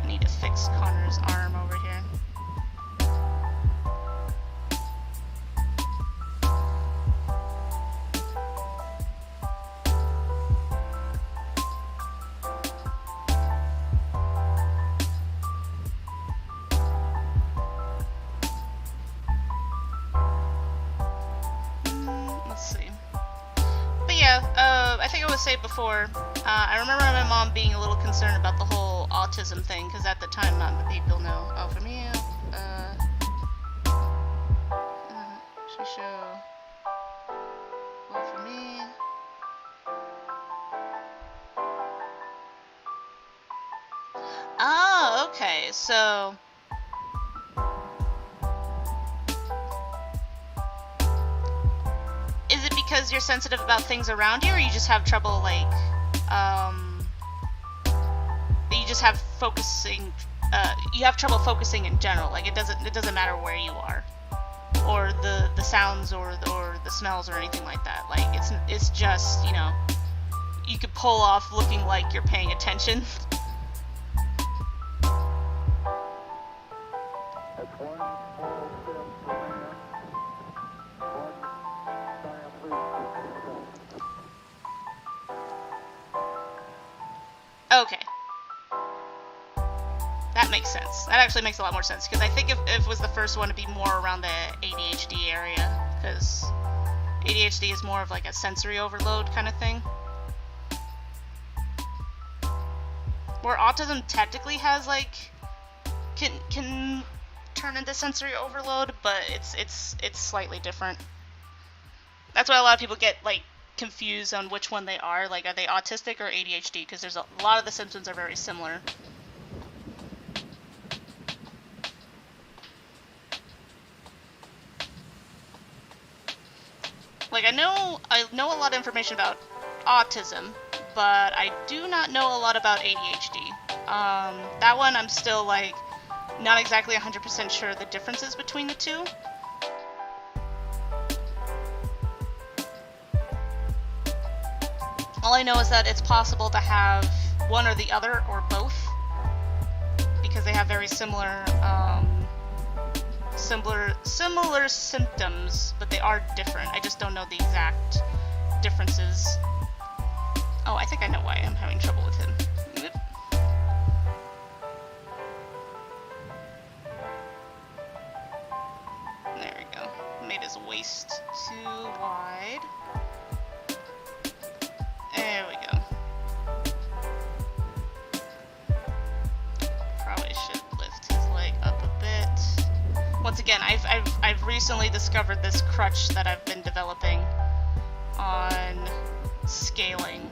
I need to fix Connor's arm over here. I think I was saying before, I remember my mom being a little concerned about the whole autism thing, because at the time not the people know. Oh, for me, she show. Well, for me. Oh, okay, so. Is it because you're sensitive about things around you, or you just have trouble, like, you just have focusing, you have trouble focusing in general, like, it doesn't matter where you are, or the sounds, or the smells, or anything like that, like, it's just, you know, you could pull off looking like you're paying attention. That's one small step for man, one giant leap for mankind. Okay. That makes sense. That actually makes a lot more sense, because I think if it was the first one to be more around the ADHD area, because ADHD is more of like a sensory overload kind of thing. Where autism technically has like can turn into sensory overload, but it's slightly different. That's why a lot of people get like confused on which one they are. Like, are they autistic or ADHD? Because there's a lot of the symptoms are very similar. Like, I know a lot of information about autism, but I do not know a lot about ADHD. That one I'm still like not exactly 100% sure the differences between the two. All I know is that it's possible to have one or the other, or both, because they have very similar symptoms, but they are different. I just don't know the exact differences. Oh, I think I know why I'm having trouble with him. Whoop. There we go. Made his waist too wide. There we go. Probably should lift his leg up a bit. Once again, I've recently discovered this crutch that I've been developing on scaling.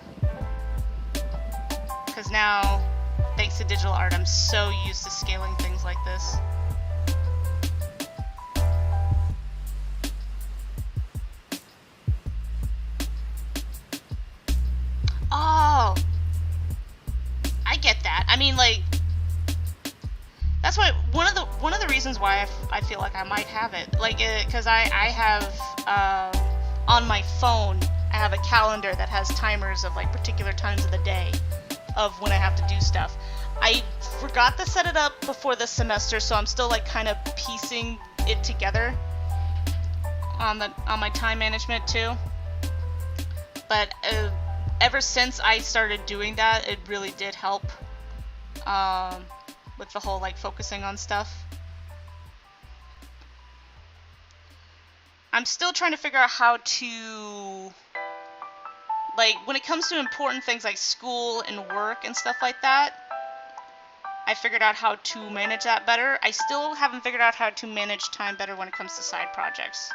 Because now, thanks to digital art, I'm so used to scaling things like this. Oh, I get that. I mean, like, that's why one of the reasons why I feel like I might have it, like, because I have on my phone, I have a calendar that has timers of like particular times of the day of when I have to do stuff. I forgot to set it up before this semester, so I'm still like kind of piecing it together on my time management too. But ever since I started doing that, it really did help. with the whole like focusing on stuff. I'm still trying to figure out how to, like, when it comes to important things like school and work and stuff like that, I figured out how to manage that better. I still haven't figured out how to manage time better when it comes to side projects.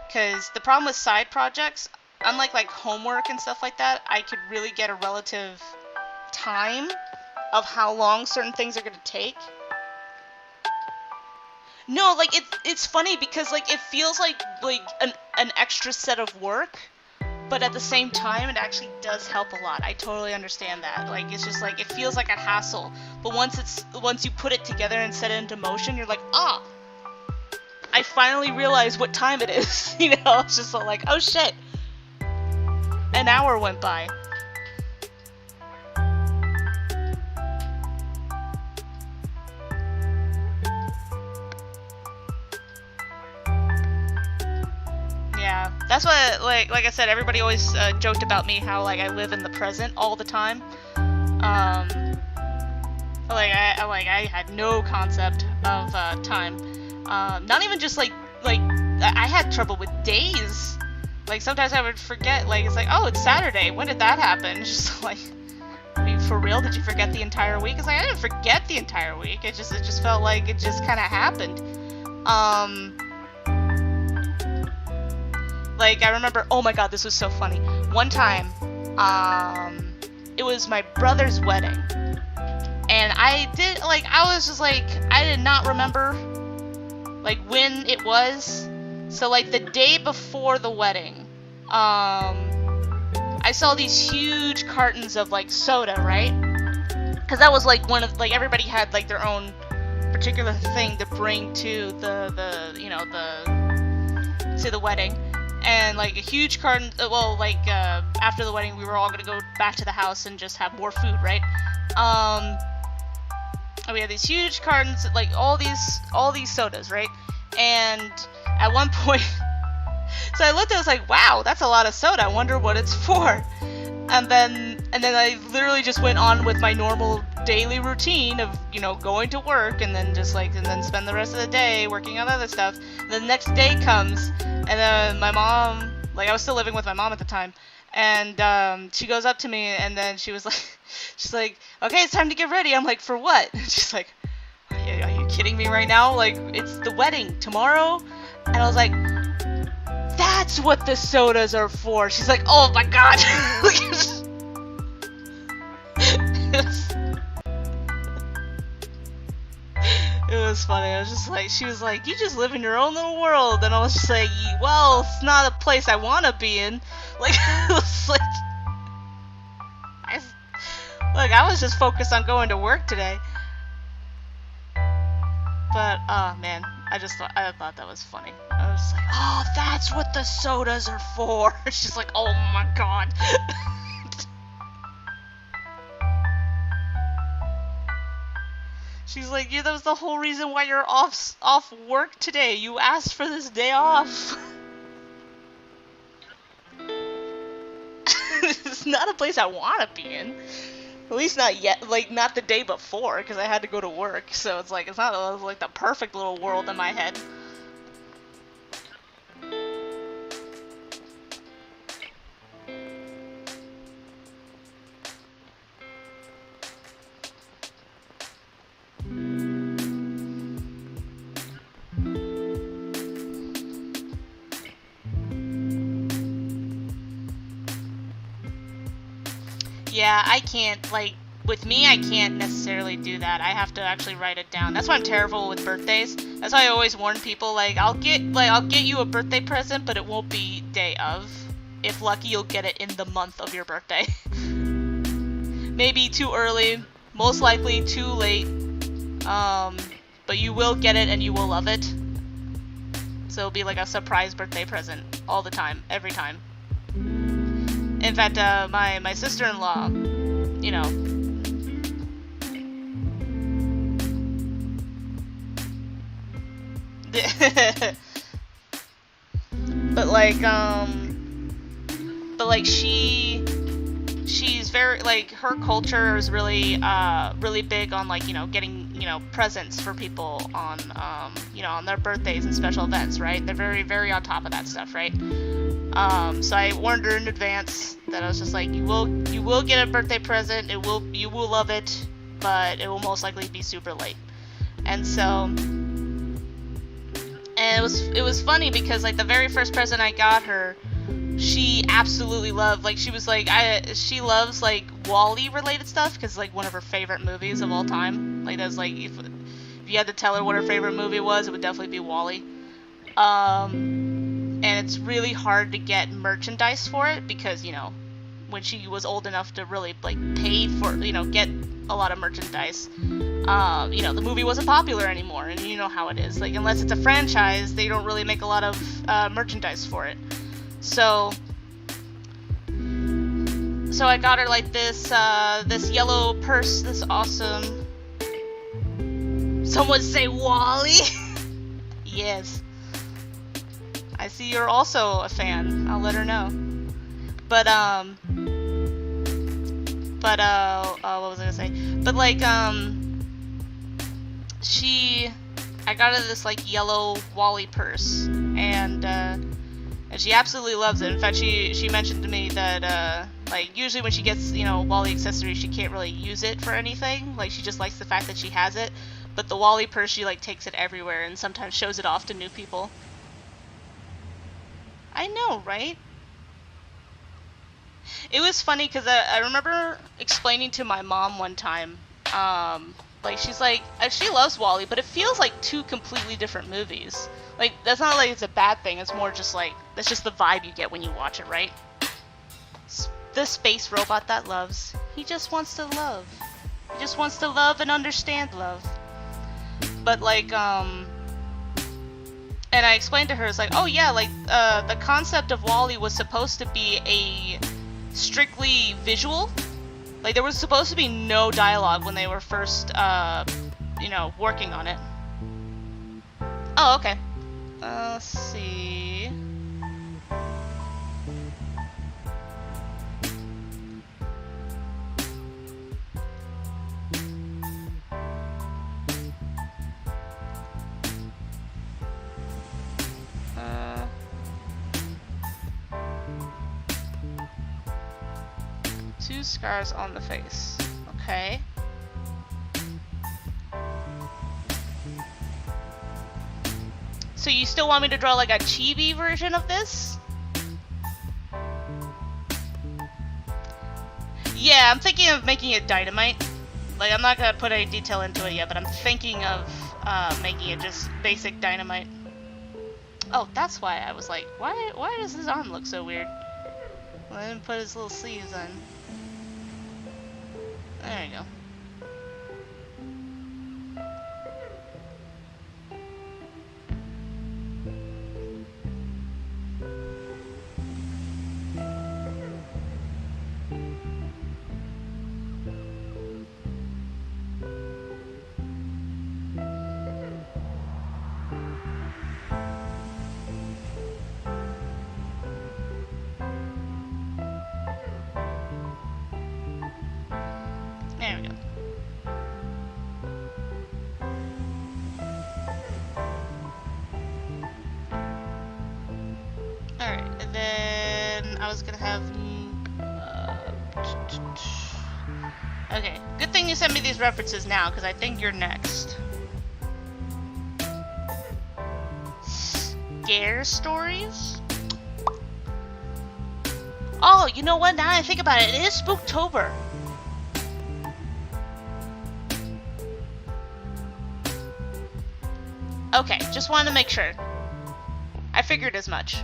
Because the problem with side projects, unlike like homework and stuff like that, I could really get a relative time of how long certain things are going to take. No, like it's funny because like it feels like an extra set of work, but at the same time it actually does help a lot. I totally understand that. Like it's just like it feels like a hassle, but once you put it together and set it into motion, you're like, ah, I finally realized what time it is. You know, it's just like, oh shit, an hour went by. Yeah, that's why, like I said, everybody always joked about me how like I live in the present all the time. I had no concept of time. Not even just like I had trouble with days. Like sometimes I would forget. Like it's like, oh, it's Saturday. When did that happen? It's just like, I mean, for real? Did you forget the entire week? It's like I didn't forget the entire week. It just felt like it just kind of happened. Like, I remember, oh my god, this was so funny. One time, it was my brother's wedding. And I was just like, I did not remember, like, when it was. So, like, the day before the wedding, I saw these huge cartons of, like, soda, right? Because that was, like, one of, like, everybody had, like, their own particular thing to bring to to the wedding. And like a huge carton, after the wedding we were all gonna go back to the house and just have more food, right? And we had these huge cartons, like all these sodas, right? And at one point, so I looked, I was like, wow, that's a lot of soda, I wonder what it's for. And then I literally just went on with my normal daily routine of, you know, going to work and then spend the rest of the day working on other stuff. The next day comes, and then my mom, like I was still living with my mom at the time, and she goes up to me and then she's like, okay, it's time to get ready. I'm like, for what? She's like, are you kidding me right now? Like, it's the wedding tomorrow. And I was like, that's what the sodas are for. She's like, oh my god. It was funny. I was just like, she was like, you just live in your own little world. And I was just like, well, it's not a place I want to be in. Like, it was like, I was just focused on going to work today. But, man, I thought that was funny. I was like, oh, that's what the sodas are for. She's like, oh my god. She's like, yeah, that was the whole reason why you're off work today. You asked for this day off. It's not a place I want to be in. At least not yet, like, not the day before, because I had to go to work. So it's like, it's not like the perfect little world in my head. Yeah, I can't, like, with me, I can't necessarily do that. I have to actually write it down. That's why I'm terrible with birthdays. That's why I always warn people, like, I'll get you a birthday present, but it won't be day of. If lucky, you'll get it in the month of your birthday. Maybe too early, most likely too late, but you will get it and you will love it. So it'll be like a surprise birthday present all the time, every time. In fact, my sister-in-law, you know, but like she's very, like, her culture is really really big on, like, you know, getting, you presents for people on, on their birthdays and special events, right? They're very, very on top of that stuff, right? So I warned her in advance that I was just like, you will get a birthday present. You will love it, but it will most likely be super late. And so, it was funny because like the very first present I got her, she absolutely loved, like she was like, she loves like Wall-E related stuff because like one of her favorite movies of all time. Like that's like if you had to tell her what her favorite movie was, it would definitely be Wall-E. And it's really hard to get merchandise for it because when she was old enough to really like pay for get a lot of merchandise, the movie wasn't popular anymore, and you know how it is. Like unless it's a franchise, they don't really make a lot of merchandise for it. So I got her like this yellow purse, this awesome. Someone say Wall-E. Yes. I see you're also a fan. I'll let her know. But what was I gonna say? But like I got her this like yellow Wall-E purse, and she absolutely loves it. In fact, she mentioned to me that like usually when she gets Wall-E accessories, she can't really use it for anything. Like she just likes the fact that she has it. But the Wall-E purse, she like takes it everywhere and sometimes shows it off to new people. I know, right? It was funny because I remember explaining to my mom one time, like she's like, she loves Wall-E, but it feels like two completely different movies. Like that's not like it's a bad thing. It's more just like that's just the vibe you get when you watch it, right? The space robot that loves. He just wants to love. He just wants to love and understand love. But like, and I explained to her, it's like, oh yeah, like the concept of Wall-E was supposed to be a strictly visual. Like there was supposed to be no dialogue when they were first, working on it. Oh, okay. Let's see. Two scars on the face. Okay. So you still want me to draw like a chibi version of this? Yeah, I'm thinking of making it dynamite. Like I'm not gonna put any detail into it yet, but I'm thinking of making it just basic dynamite. Oh, that's why I was like, why does his arm look so weird? Well, I didn't put his little sleeves on. There you go. There we go. Alright, and then I was gonna have... okay, good thing you sent me these references now, because I think you're next. Scare stories? Oh, you know what? Now I think about it, it is Spooktober. Okay, just wanted to make sure. I figured as much.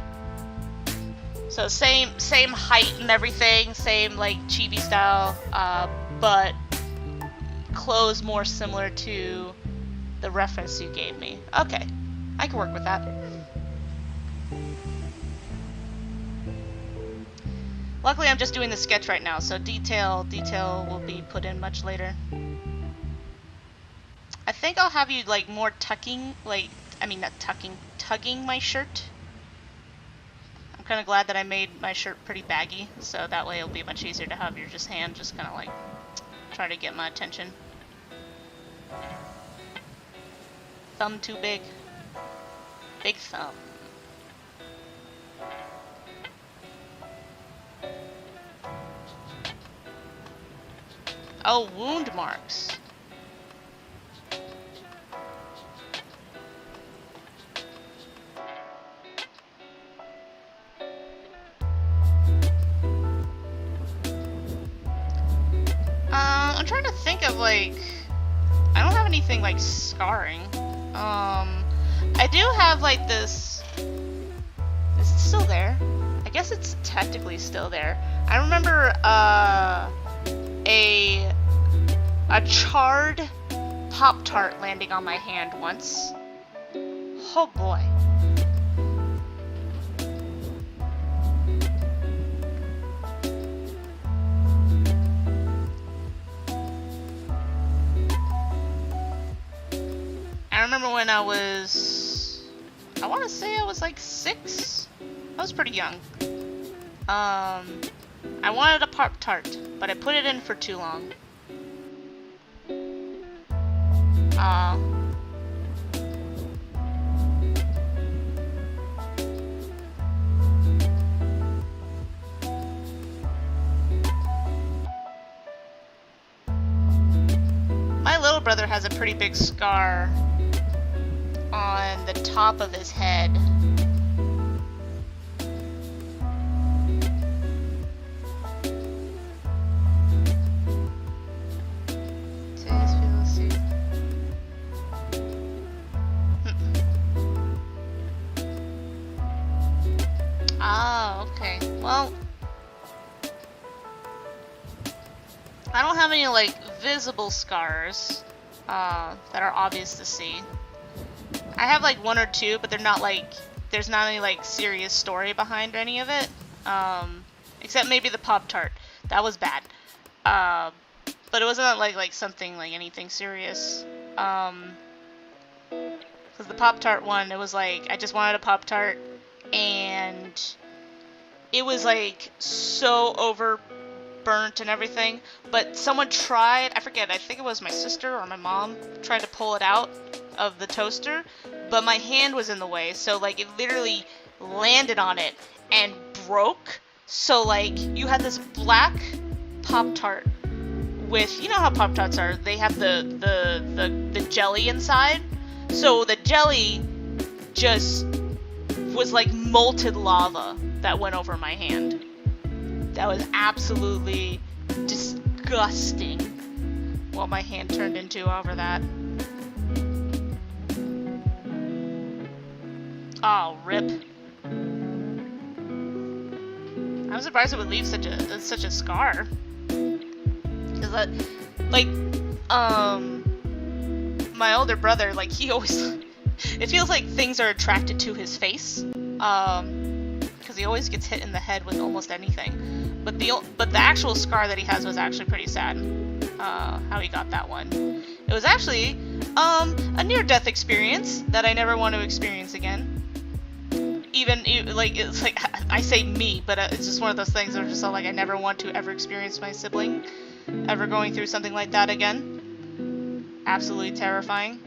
So same height and everything, same like chibi style, but clothes more similar to the reference you gave me. Okay, I can work with that. Luckily, I'm just doing the sketch right now, so detail will be put in much later. I think I'll have you like more tugging my shirt. I'm kind of glad that I made my shirt pretty baggy, so that way it'll be much easier to have your hand just kind of like try to get my attention. thumb too big? Big thumb. Oh, wound marks. I'm trying to think of, like, I don't have anything like scarring. I do have like this. Is it still there? I guess it's technically still there. I remember a charred Pop-Tart landing on my hand once. Oh boy. I remember when I want to say I was like 6. I was pretty young. I wanted a Pop-Tart, but I put it in for too long. My little brother has a pretty big scar on the top of his head. Ah, okay. Well, I don't have any like visible scars that are obvious to see. I have like 1 or 2, but they're not like, there's not any like serious story behind any of it. Except maybe the Pop-Tart. That was bad. But it wasn't like something like anything serious. Because the Pop-Tart one, it was like, I just wanted a Pop-Tart, and it was like so overburnt and everything. But someone tried, I forget, I think it was my sister or my mom, tried to pull it out of the toaster, but my hand was in the way, so like it literally landed on it and broke. So like you had this black Pop-Tart with, you know how Pop-Tarts are, they have the jelly inside. So the jelly just was like molten lava that went over my hand. That was absolutely disgusting what my hand turned into over that. Oh, rip. I'm surprised it would leave such a scar. Cause that, like, my older brother, like, he always, it feels like things are attracted to his face. Cause he always gets hit in the head with almost anything. But the actual scar that he has was actually pretty sad. How he got that one. It was actually, a near-death experience that I never want to experience again. Even like, it's like, I say me, but it's just one of those things that are just so, like, I never want to ever experience my sibling ever going through something like that again. Absolutely terrifying.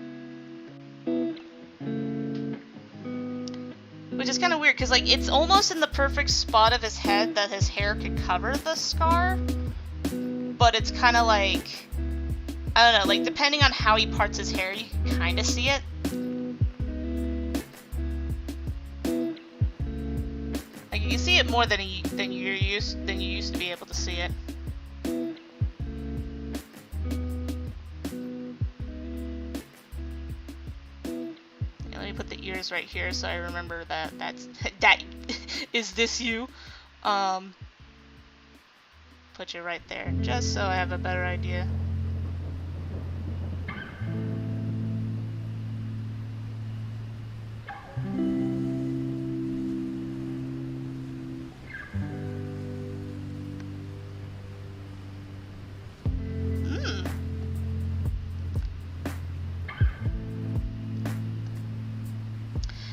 Which is kind of weird, because like it's almost in the perfect spot of his head that his hair could cover the scar, but it's kind of like, I don't know, like depending on how he parts his hair, you can kind of see it. Like you can see it more than you used to be able to see it. Let me put the ears right here so I remember that that is this you. Put you right there just so I have a better idea.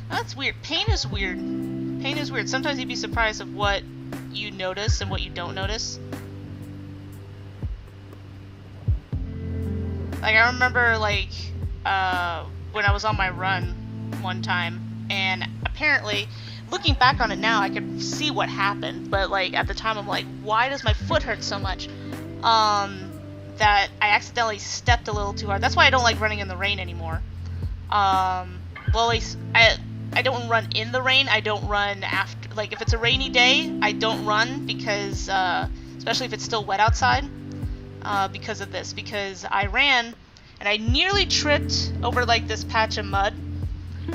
That's weird. Pain is weird. Pain is weird. Sometimes you'd be surprised of what you notice and what you don't notice. Like I remember, like when I was on my run one time, and apparently, looking back on it now, I could see what happened. But like at the time, I'm like, why does my foot hurt so much? That I accidentally stepped a little too hard. That's why I don't like running in the rain anymore. Well, at least I don't run in the rain. I don't run after, like if it's a rainy day, I don't run because especially if it's still wet outside. Because of this, because I ran and I nearly tripped over like this patch of mud.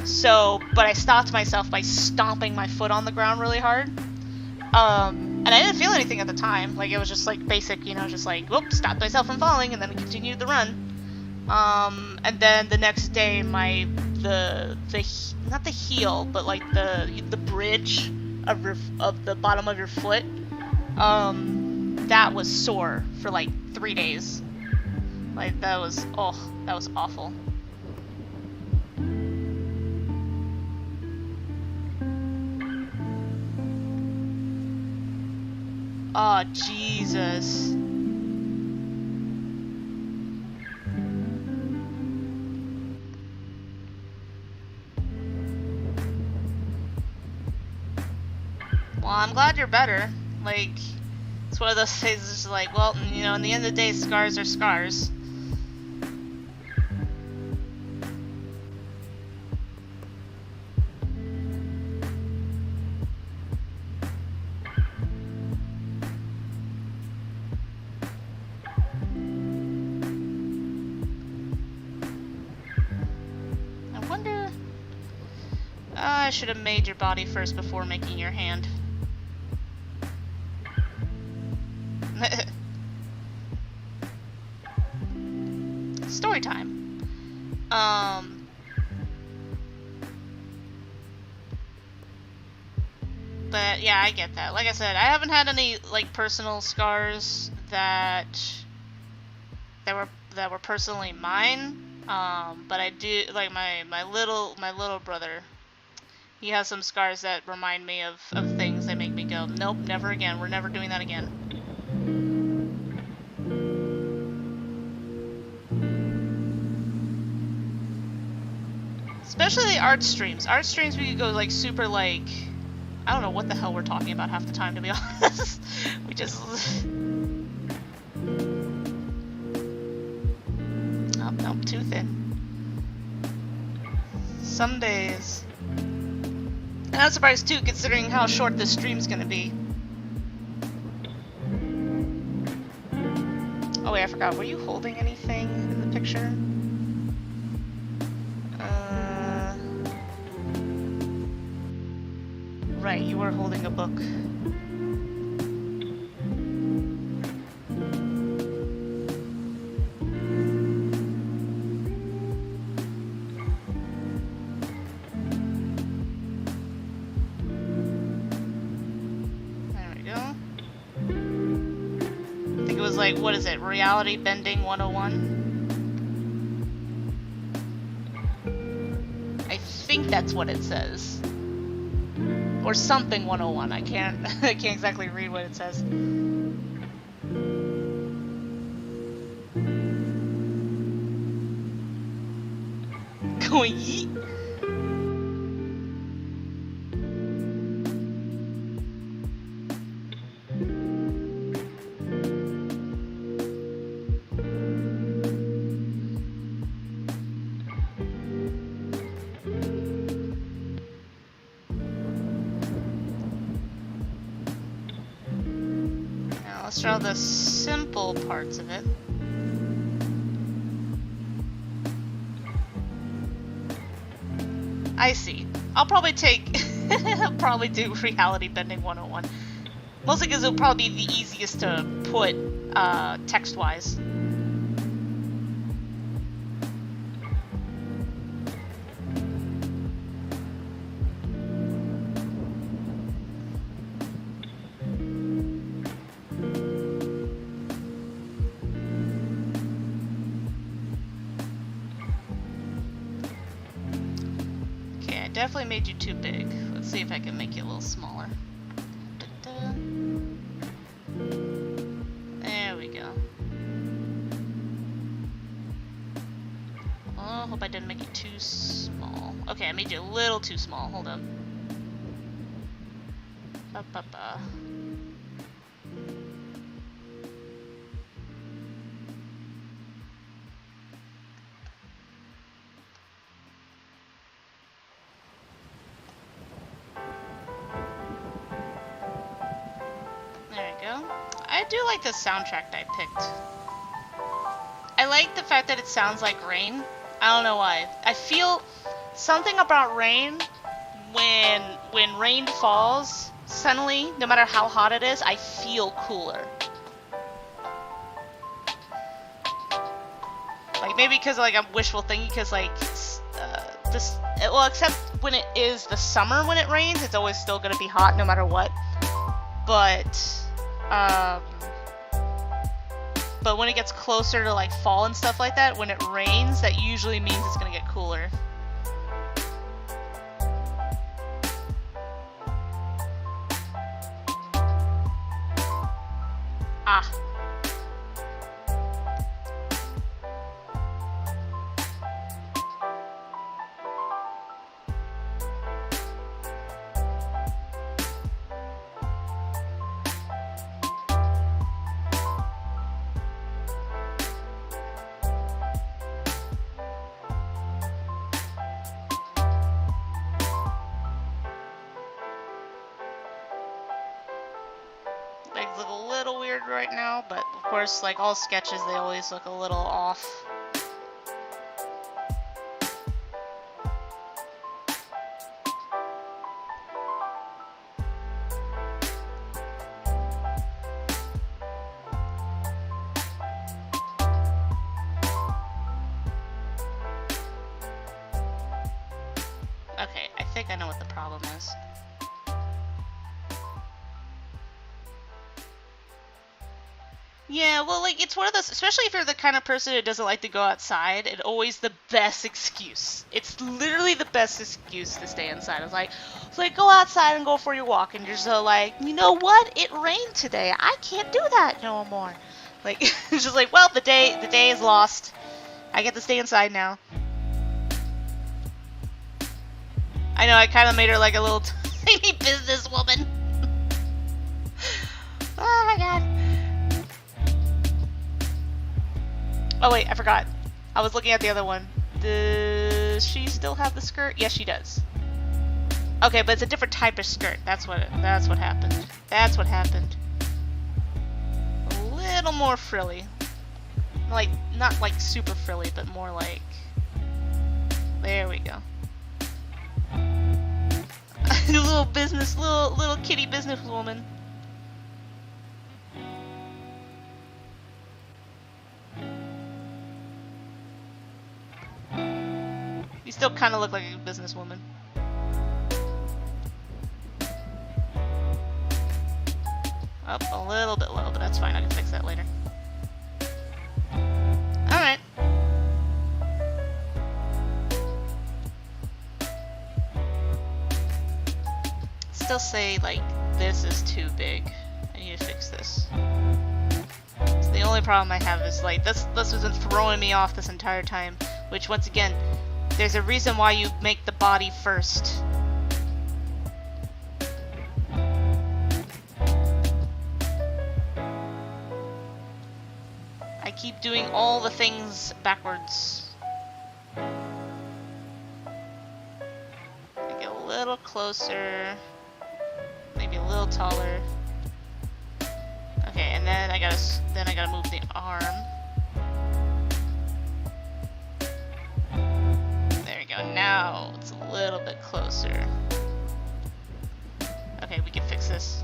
So, but I stopped myself by stomping my foot on the ground really hard. And I didn't feel anything at the time. Like it was just like basic, you know, just like whoop, stopped myself from falling, and then continued the run. And then the next day, not the heel, but like the bridge of the bottom of your foot, that was sore for like 3 days. Like that was awful. Oh, Jesus. Well, I'm glad you're better. Like, it's one of those things that's just like, well, you know, in the end of the day, scars are scars. I should have made your body first before making your hand. Story time. But yeah, I get that. Like I said, I haven't had any like personal scars that were personally mine. But I do like my little brother. He has some scars that remind me of things that make me go, nope, never again. We're never doing that again. Especially the art streams. Art streams we could go like super like, I don't know what the hell we're talking about half the time, to be honest. We just... Oh, nope, too thin. Some days. And I'm surprised too, considering how short this stream's gonna be. Oh wait, I forgot. Were you holding anything in the picture? Right, you were holding a book. Like, what is it? Reality Bending 101? I think that's what it says. Or something 101. I can't exactly read what it says. Going yeet. Let's draw the simple parts of it. I see. I'll probably do Reality Bending 101. Mostly because it'll probably be the easiest to put text-wise. Definitely made you too big. Let's see if I can make you a little smaller. Da-da. There we go. Oh, Hope I didn't make it too small. Okay, I made you a little too small. Hold on. Ba-ba-ba. There we go. I do like the soundtrack that I picked. I like the fact that it sounds like rain. I don't know why. I feel something about rain when rain falls, suddenly, no matter how hot it is, I feel cooler. Like maybe because like I'm wishful thinking, because like this, well, except when it is the summer when it rains, it's always still gonna be hot no matter what. But when it gets closer to like fall and stuff like that, when it rains, that usually means it's gonna get cooler. Ah. Legs look a little weird right now, but of course, like all sketches, they always look a little off. Okay, I think I know what the problem is. Yeah, well, like, it's one of those, especially if you're the kind of person who doesn't like to go outside, it's always the best excuse. It's literally the best excuse to stay inside. It's like, go outside and go for your walk, and you're so like, you know what? It rained today. I can't do that no more. Like, it's just like, well, the day is lost. I get to stay inside now. I know, I kind of made her like a little tiny businesswoman. Oh my god. Oh wait, I forgot. I was looking at the other one. Does she still have the skirt? Yes, she does. Okay, but it's a different type of skirt. That's what happened. That's what happened. A little more frilly. Like, not like super frilly, but more like... There we go. little kitty businesswoman. You still kind of look like a businesswoman. Up a little bit low, but that's fine. I can fix that later. Alright. Still say, like, this is too big. I need to fix this. So the only problem I have is, like, this has been throwing me off this entire time. Which, once again, there's a reason why you make the body first. I keep doing all the things backwards. Make it a little closer. Maybe a little taller. Okay, and then I gotta move the arm. There we go. Now it's a little bit closer. Okay, we can fix this.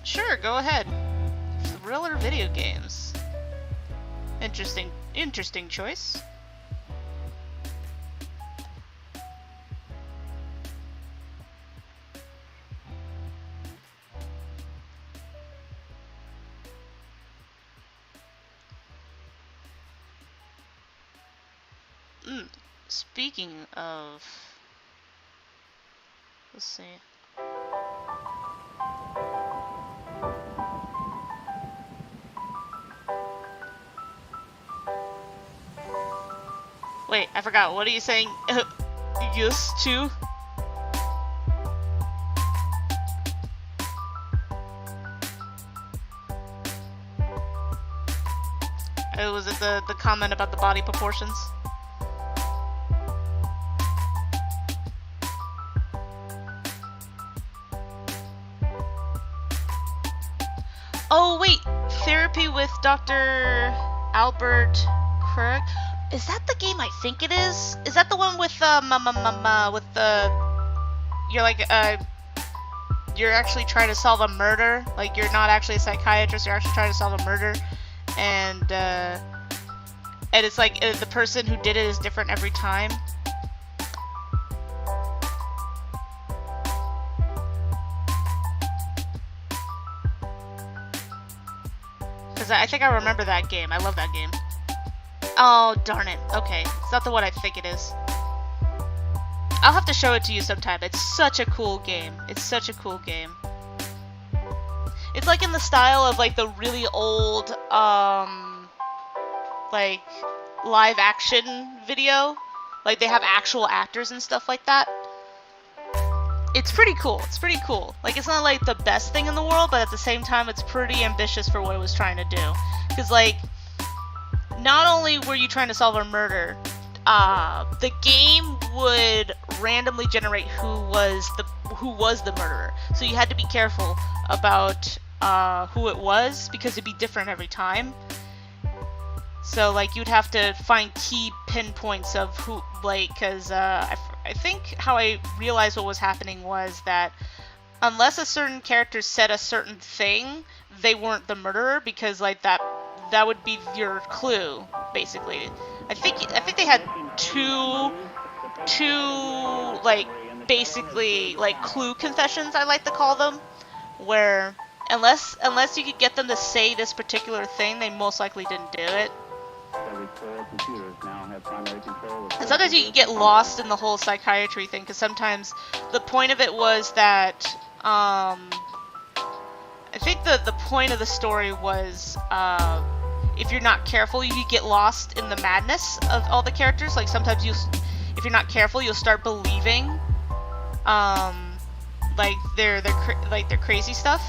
Sure, go ahead. Thriller video games. Interesting choice. Speaking of... Let's see. Wait, I forgot. What are you saying? Used to? Was it the comment about the body proportions? Oh wait, therapy with Dr. Albert Krug. Is that the game I think it is? Is that the one with with the you're actually trying to solve a murder? Like you're not actually a psychiatrist, you're actually trying to solve a murder, and it's like the person who did it is different every time. Because I think I remember that game. I love that game. Oh, darn it. Okay. It's not the one I think it is. I'll have to show it to you sometime. It's such a cool game. It's such a cool game. It's like in the style of like the really old, like live action video. Like they have actual actors and stuff like that. It's pretty cool. It's pretty cool. Like it's not like the best thing in the world, but at the same time it's pretty ambitious for what it was trying to do. Because like, not only were you trying to solve a murder, the game would randomly generate who was the murderer. So you had to be careful about who it was because it'd be different every time. So like you'd have to find key pinpoints of who, like, because I think how I realized what was happening was that unless a certain character said a certain thing, they weren't the murderer, because like that would be your clue, basically. I think they had two like basically like clue confessions, I like to call them, where unless you could get them to say this particular thing, they most likely didn't do it. And sometimes you can get lost in the whole psychiatry thing, because sometimes the point of it was that I think the point of the story was if you're not careful, you get lost in the madness of all the characters. Like sometimes if you're not careful, you'll start believing like their crazy stuff.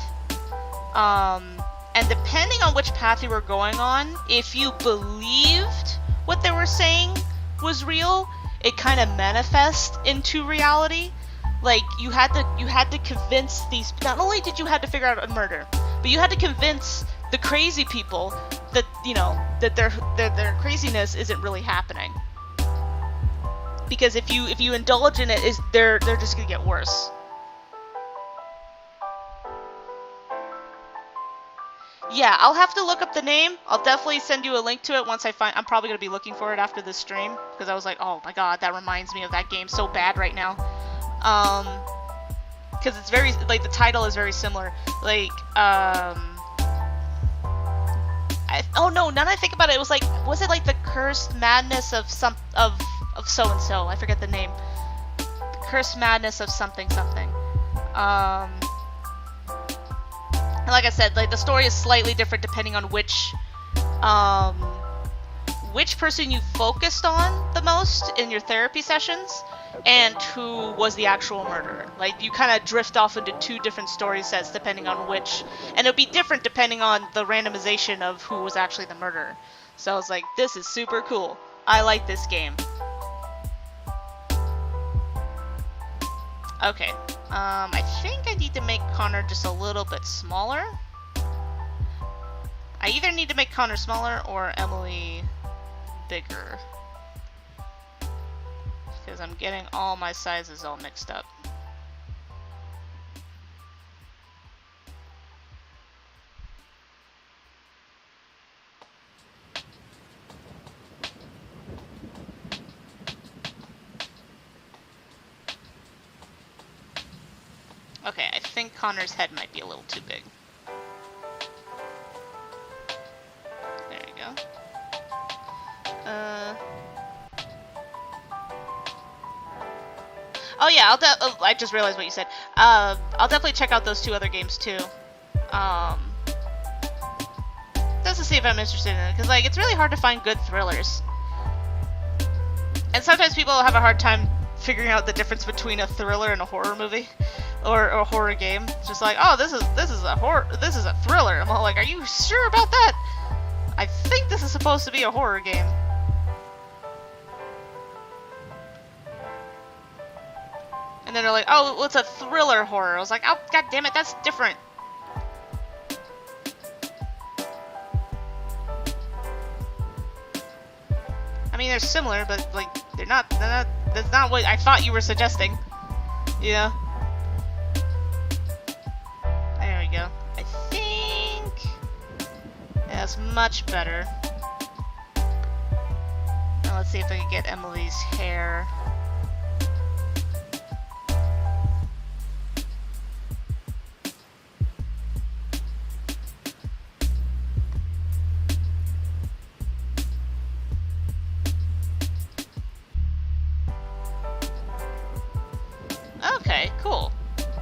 And depending on which path you were going on, if you believed what they were saying was real, it kind of manifests into reality. Like you had to convince these. Not only did you have to figure out a murder, but you had to convince the crazy people that that their craziness isn't really happening. Because if you indulge in it, they're just gonna get worse. Yeah, I'll have to look up the name. I'll definitely send you a link to it once I find. I'm probably gonna be looking for it after this stream, because I was like, oh my god, that reminds me of that game so bad right now. Because it's very, like, the title is very similar. Like, oh no, now that I think about it, it was like, was it like the cursed madness of so and so? I forget the name. The cursed madness of something. And like I said, like the story is slightly different depending on which person you focused on the most in your therapy sessions, and who was the actual murderer. Like you kind of drift off into two different story sets depending on which, and it'll be different depending on the randomization of who was actually the murderer. So I was like, this is super cool. I like this game. Okay, I think I need to make Connor just a little bit smaller. I either need to make Connor smaller or Emily bigger, because I'm getting all my sizes all mixed up. Okay, I think Connor's head might be a little too big. There you go. Oh yeah, I just realized what you said. I'll definitely check out those two other games too. Just to see if I'm interested in it, because like it's really hard to find good thrillers. And sometimes people have a hard time figuring out the difference between a thriller and a horror movie, or a horror game. It's just like, oh, this is a thriller. I'm all like, are you sure about that? I think this is supposed to be a horror game. And then they're like, oh, well, it's a thriller horror. I was like, oh, god damn it, that's different. I mean, they're similar, but like they're not. That's not what I thought you were suggesting. Yeah. There we go. I think that's much better. Now let's see if I can get Emily's hair. Okay, cool.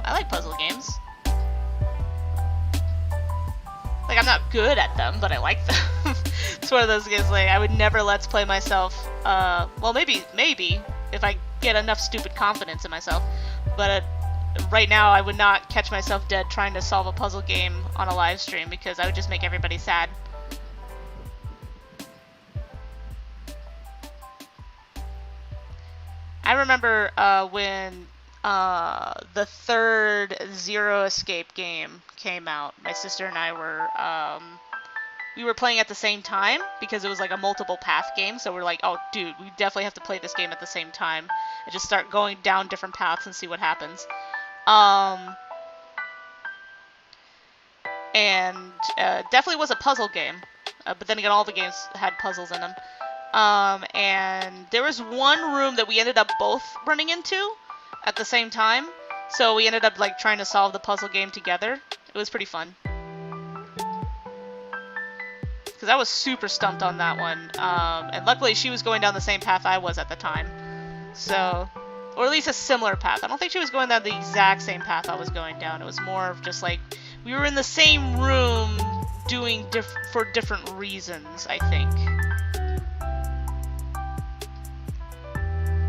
I like puzzle games. Like, I'm not good at them, but I like them. It's one of those games, like, I would never let's play myself. Well, maybe, if I get enough stupid confidence in myself. But right now, I would not catch myself dead trying to solve a puzzle game on a live stream, because I would just make everybody sad. I remember when the third Zero Escape game came out. My sister and I were we were playing at the same time because it was like a multiple path game. So we're like, oh, dude, we definitely have to play this game at the same time and just start going down different paths and see what happens. And definitely was a puzzle game. But then again, all the games had puzzles in them. And there was one room that we ended up both running into at the same time, so we ended up like trying to solve the puzzle game together. It was pretty fun because I was super stumped on that one, and luckily she was going down the same path I was at the time, so, or at least a similar path. I don't think she was going down the exact same path I was going down. It was more of just like we were in the same room doing for different reasons, I think.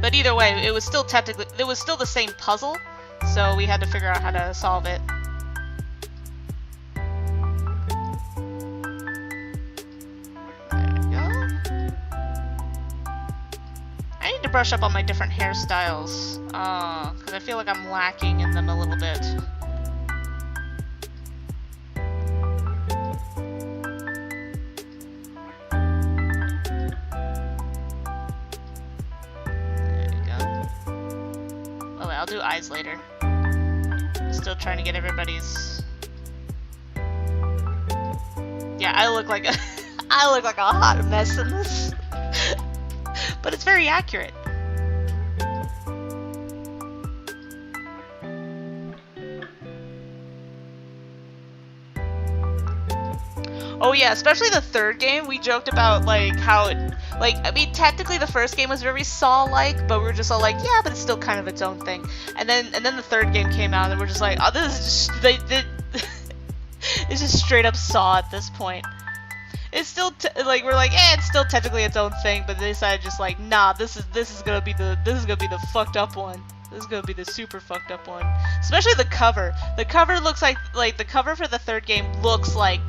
But either way, it was still the same puzzle, so we had to figure out how to solve it. There we go. I need to brush up on my different hairstyles, because I feel like I'm lacking in them a little bit. I'll do eyes later. Still trying to get everybody's. Yeah, I look like a hot mess in this, but it's very accurate. Oh yeah, especially the third game, we joked about like how it, like, I mean, technically the first game was very Saw-like, but we were just all like, yeah, but it's still kind of its own thing. And then the third game came out, and we're just like, oh, this is just, it's just straight up Saw at this point. It's still like we're like, it's still technically its own thing, but they decided just like, nah, this is gonna be the fucked up one. This is gonna be the super fucked up one. Especially the cover. The cover looks like the cover for the third game looks like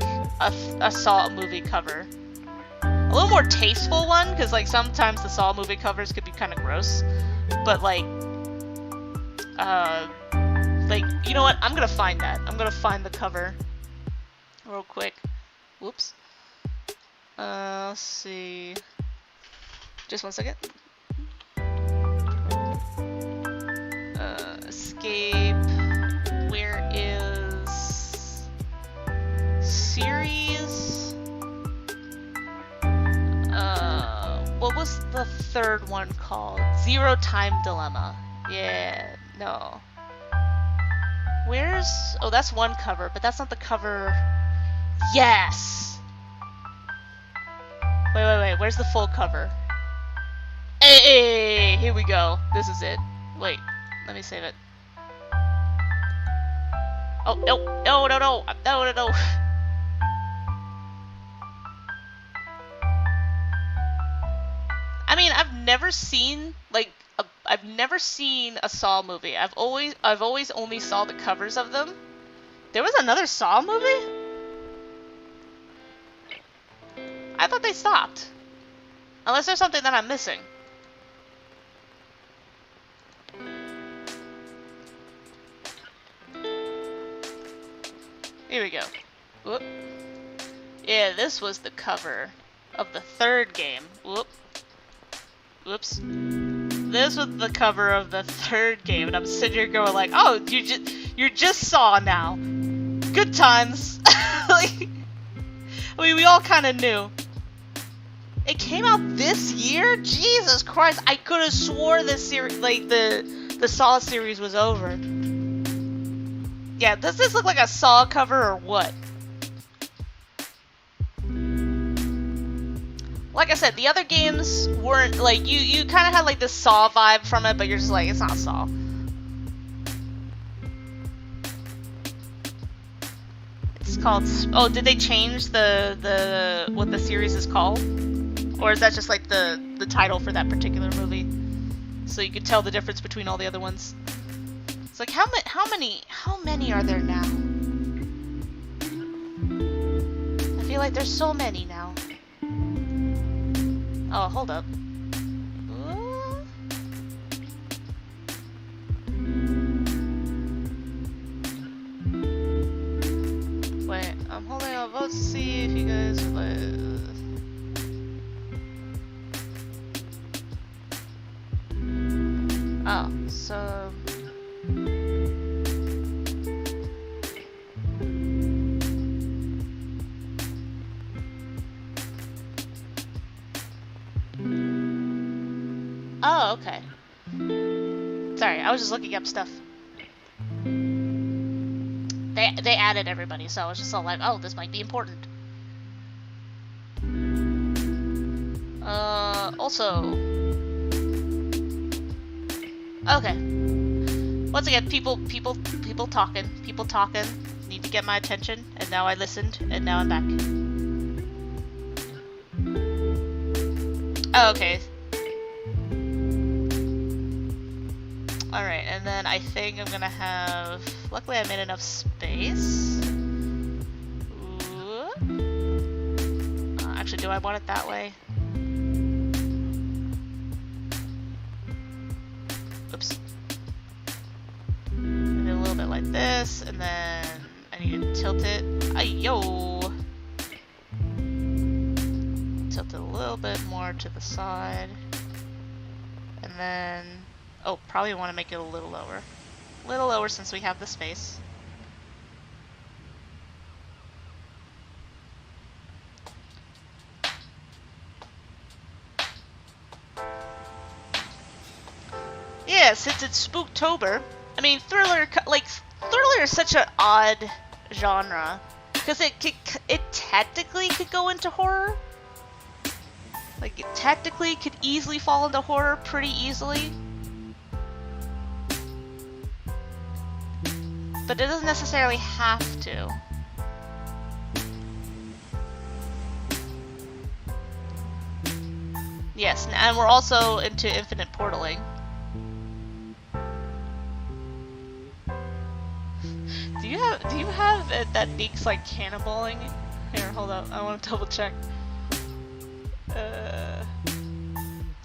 a Saw movie cover. A little more tasteful one, because like sometimes the Saw movie covers could be kind of gross. But like you know what? I'm gonna find that. I'm gonna find the cover real quick. Whoops. Let's see. Just one second. Escape. Where is series? What was the third one called? Zero Time Dilemma. Yeah, no. Where's... Oh, that's one cover, but that's not the cover... Yes! Wait. Where's the full cover? Hey! Here we go. This is it. Wait. Let me save it. Oh, no. I mean, I've never seen I've never seen a Saw movie. I've always only saw the covers of them. There was another Saw movie? I thought they stopped. Unless there's something that I'm missing. Here we go. Whoop. Yeah, this was the cover of the third game. Whoop. Whoops. This was the cover of the third game, and I'm sitting here going like, "Oh, you're just Saw now. Good times." Like, I mean, we all kind of knew. It came out this year? Jesus Christ! I could have swore this series, like the Saw series, was over. Yeah, does this look like a Saw cover or what? Like I said, the other games weren't like you kind of had like this Saw vibe from it, but you're just like, it's not Saw. It's called. Oh, did they change the what the series is called, or is that just like the title for that particular movie? So you could tell the difference between all the other ones. It's like how many are there now? I feel like there's so many now. Oh, hold up. Wait, I'm holding on votes to see if you guys would like. Oh, so. Oh, okay. Sorry, I was just looking up stuff. They added everybody, so I was just all like, oh, this might be important. Also. Okay. Once again, people talking. Need to get my attention, and now I listened, and now I'm back. Oh, okay. Alright, and then I think I'm gonna have... Luckily I made enough space. Ooh. Actually, do I want it that way? Oops. Maybe a little bit like this, and then I need to tilt it. Ayo! Tilt it a little bit more to the side. And then... Oh, probably want to make it a little lower. A little lower since we have the space. Yeah, since it's Spooktober. I mean, thriller is such an odd genre because it technically could go into horror. Like, it technically could easily fall into horror pretty easily. But it doesn't necessarily have to. Yes, and we're also into infinite portaling. Do you have that Neek's like cannibaling? Here, hold up. I want to double check.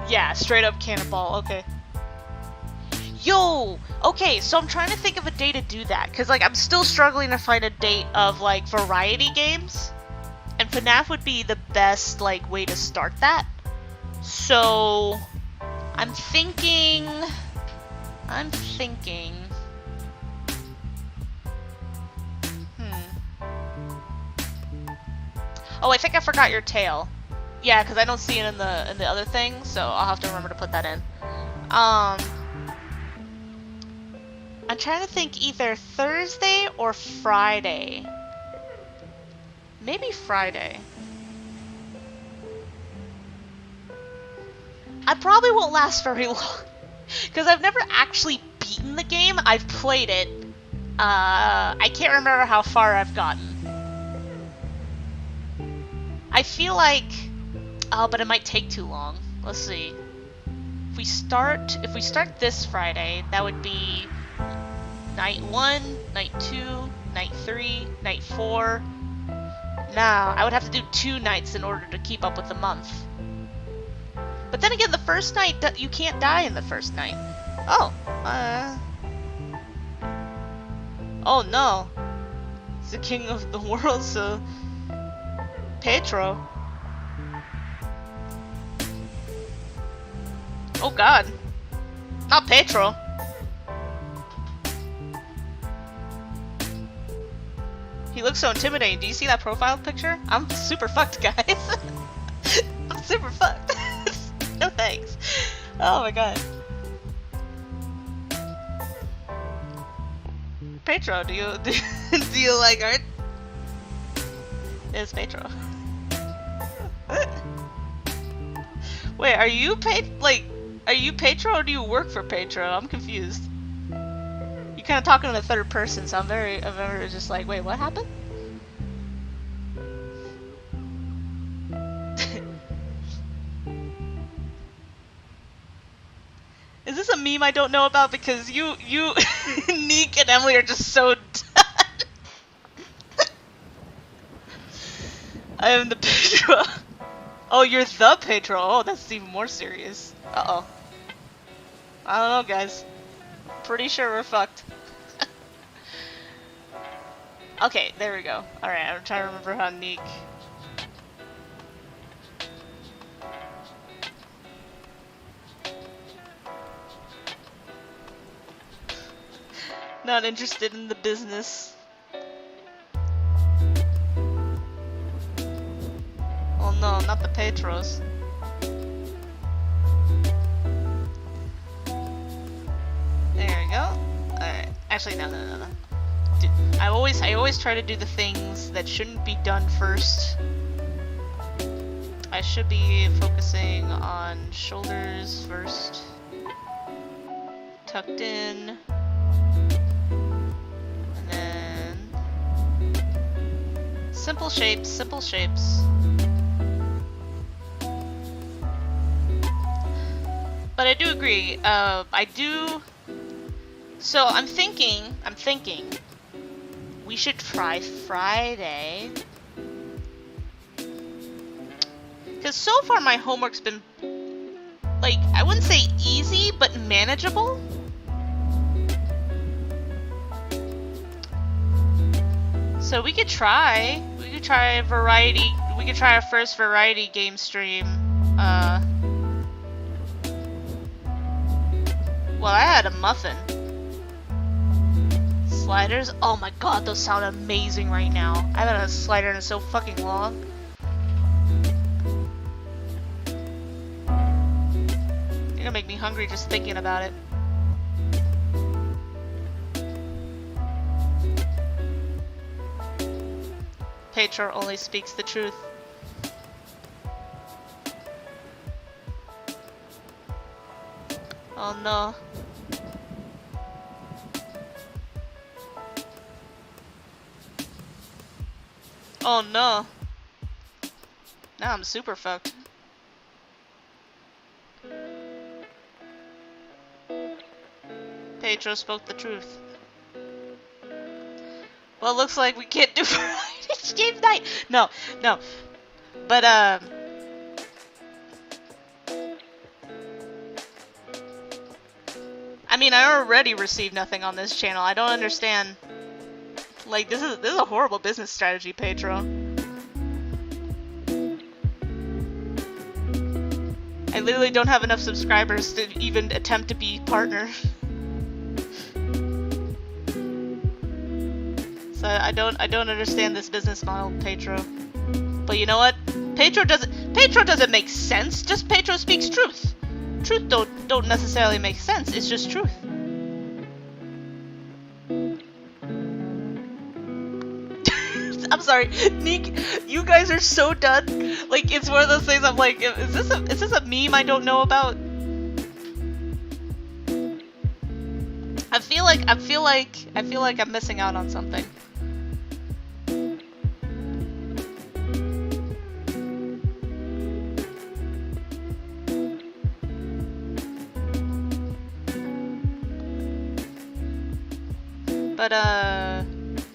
Yeah, straight up cannonball. Okay. Yo! Okay, so I'm trying to think of a day to do that, because, like, I'm still struggling to find a date of, like, variety games, and FNAF would be the best, like, way to start that. So, I'm thinking... Oh, I think I forgot your tail. Yeah, because I don't see it in the other thing, so I'll have to remember to put that in. I'm trying to think either Thursday or Friday. Maybe Friday. I probably won't last very long. Because I've never actually beaten the game. I've played it. I can't remember how far I've gotten. I feel like... Oh, but it might take too long. let's see. If we start this Friday, that would be night 1, night 2, night 3, night 4. Nah, I would have to do 2 nights in order to keep up with the month. But then again, the first night, you can't die in the first night. Oh, oh no. He's the king of the world, so... Petro. Oh god. Not Petro. He looks so intimidating. Do you see that profile picture? I'm super fucked, guys. I'm super fucked. No thanks. Oh my god. Petro, do you like art? It's Petro. Wait, are you Petro or do you work for Petro? I'm confused. You're kind of talking in the third person, so I'm very just like, wait, what happened? Is this a meme I don't know about? Because you, Neek and Emily are just so done. I am the Petro. Oh, you're the Petro. Oh, that's even more serious. Uh-oh. I don't know, guys. Pretty sure we're fucked. Okay, there we go. Alright, I'm trying to remember how Neek... Not interested in the business. Oh no, not the Petros. There we go. Alright. Actually, no. Dude, I always try to do the things that shouldn't be done first. I should be focusing on shoulders first. Tucked in. And then... Simple shapes. But I do agree, so I'm thinking, we should try Friday. Because so far my homework's been, like, I wouldn't say easy, but manageable. So we could try our first variety game stream, well, I had a muffin. Sliders? Oh my god, those sound amazing right now. I haven't had a slider in so fucking long. You're gonna make me hungry just thinking about it. Petro only speaks the truth. Oh no. Oh no. Now I'm super fucked. Petro spoke the truth. Well, looks like we can't do Friday game night. No. But I mean, I already received nothing on this channel. I don't understand. Like, this is a horrible business strategy, Petro. I literally don't have enough subscribers to even attempt to be partner. So I don't understand this business model, Petro. But you know what? Petro doesn't make sense. Just Petro speaks truth. Truth don't necessarily make sense. It's just truth. I'm sorry, Neek. You guys are so done. Like, it's one of those things. I'm like, is this a meme I don't know about? I feel like I'm missing out on something. But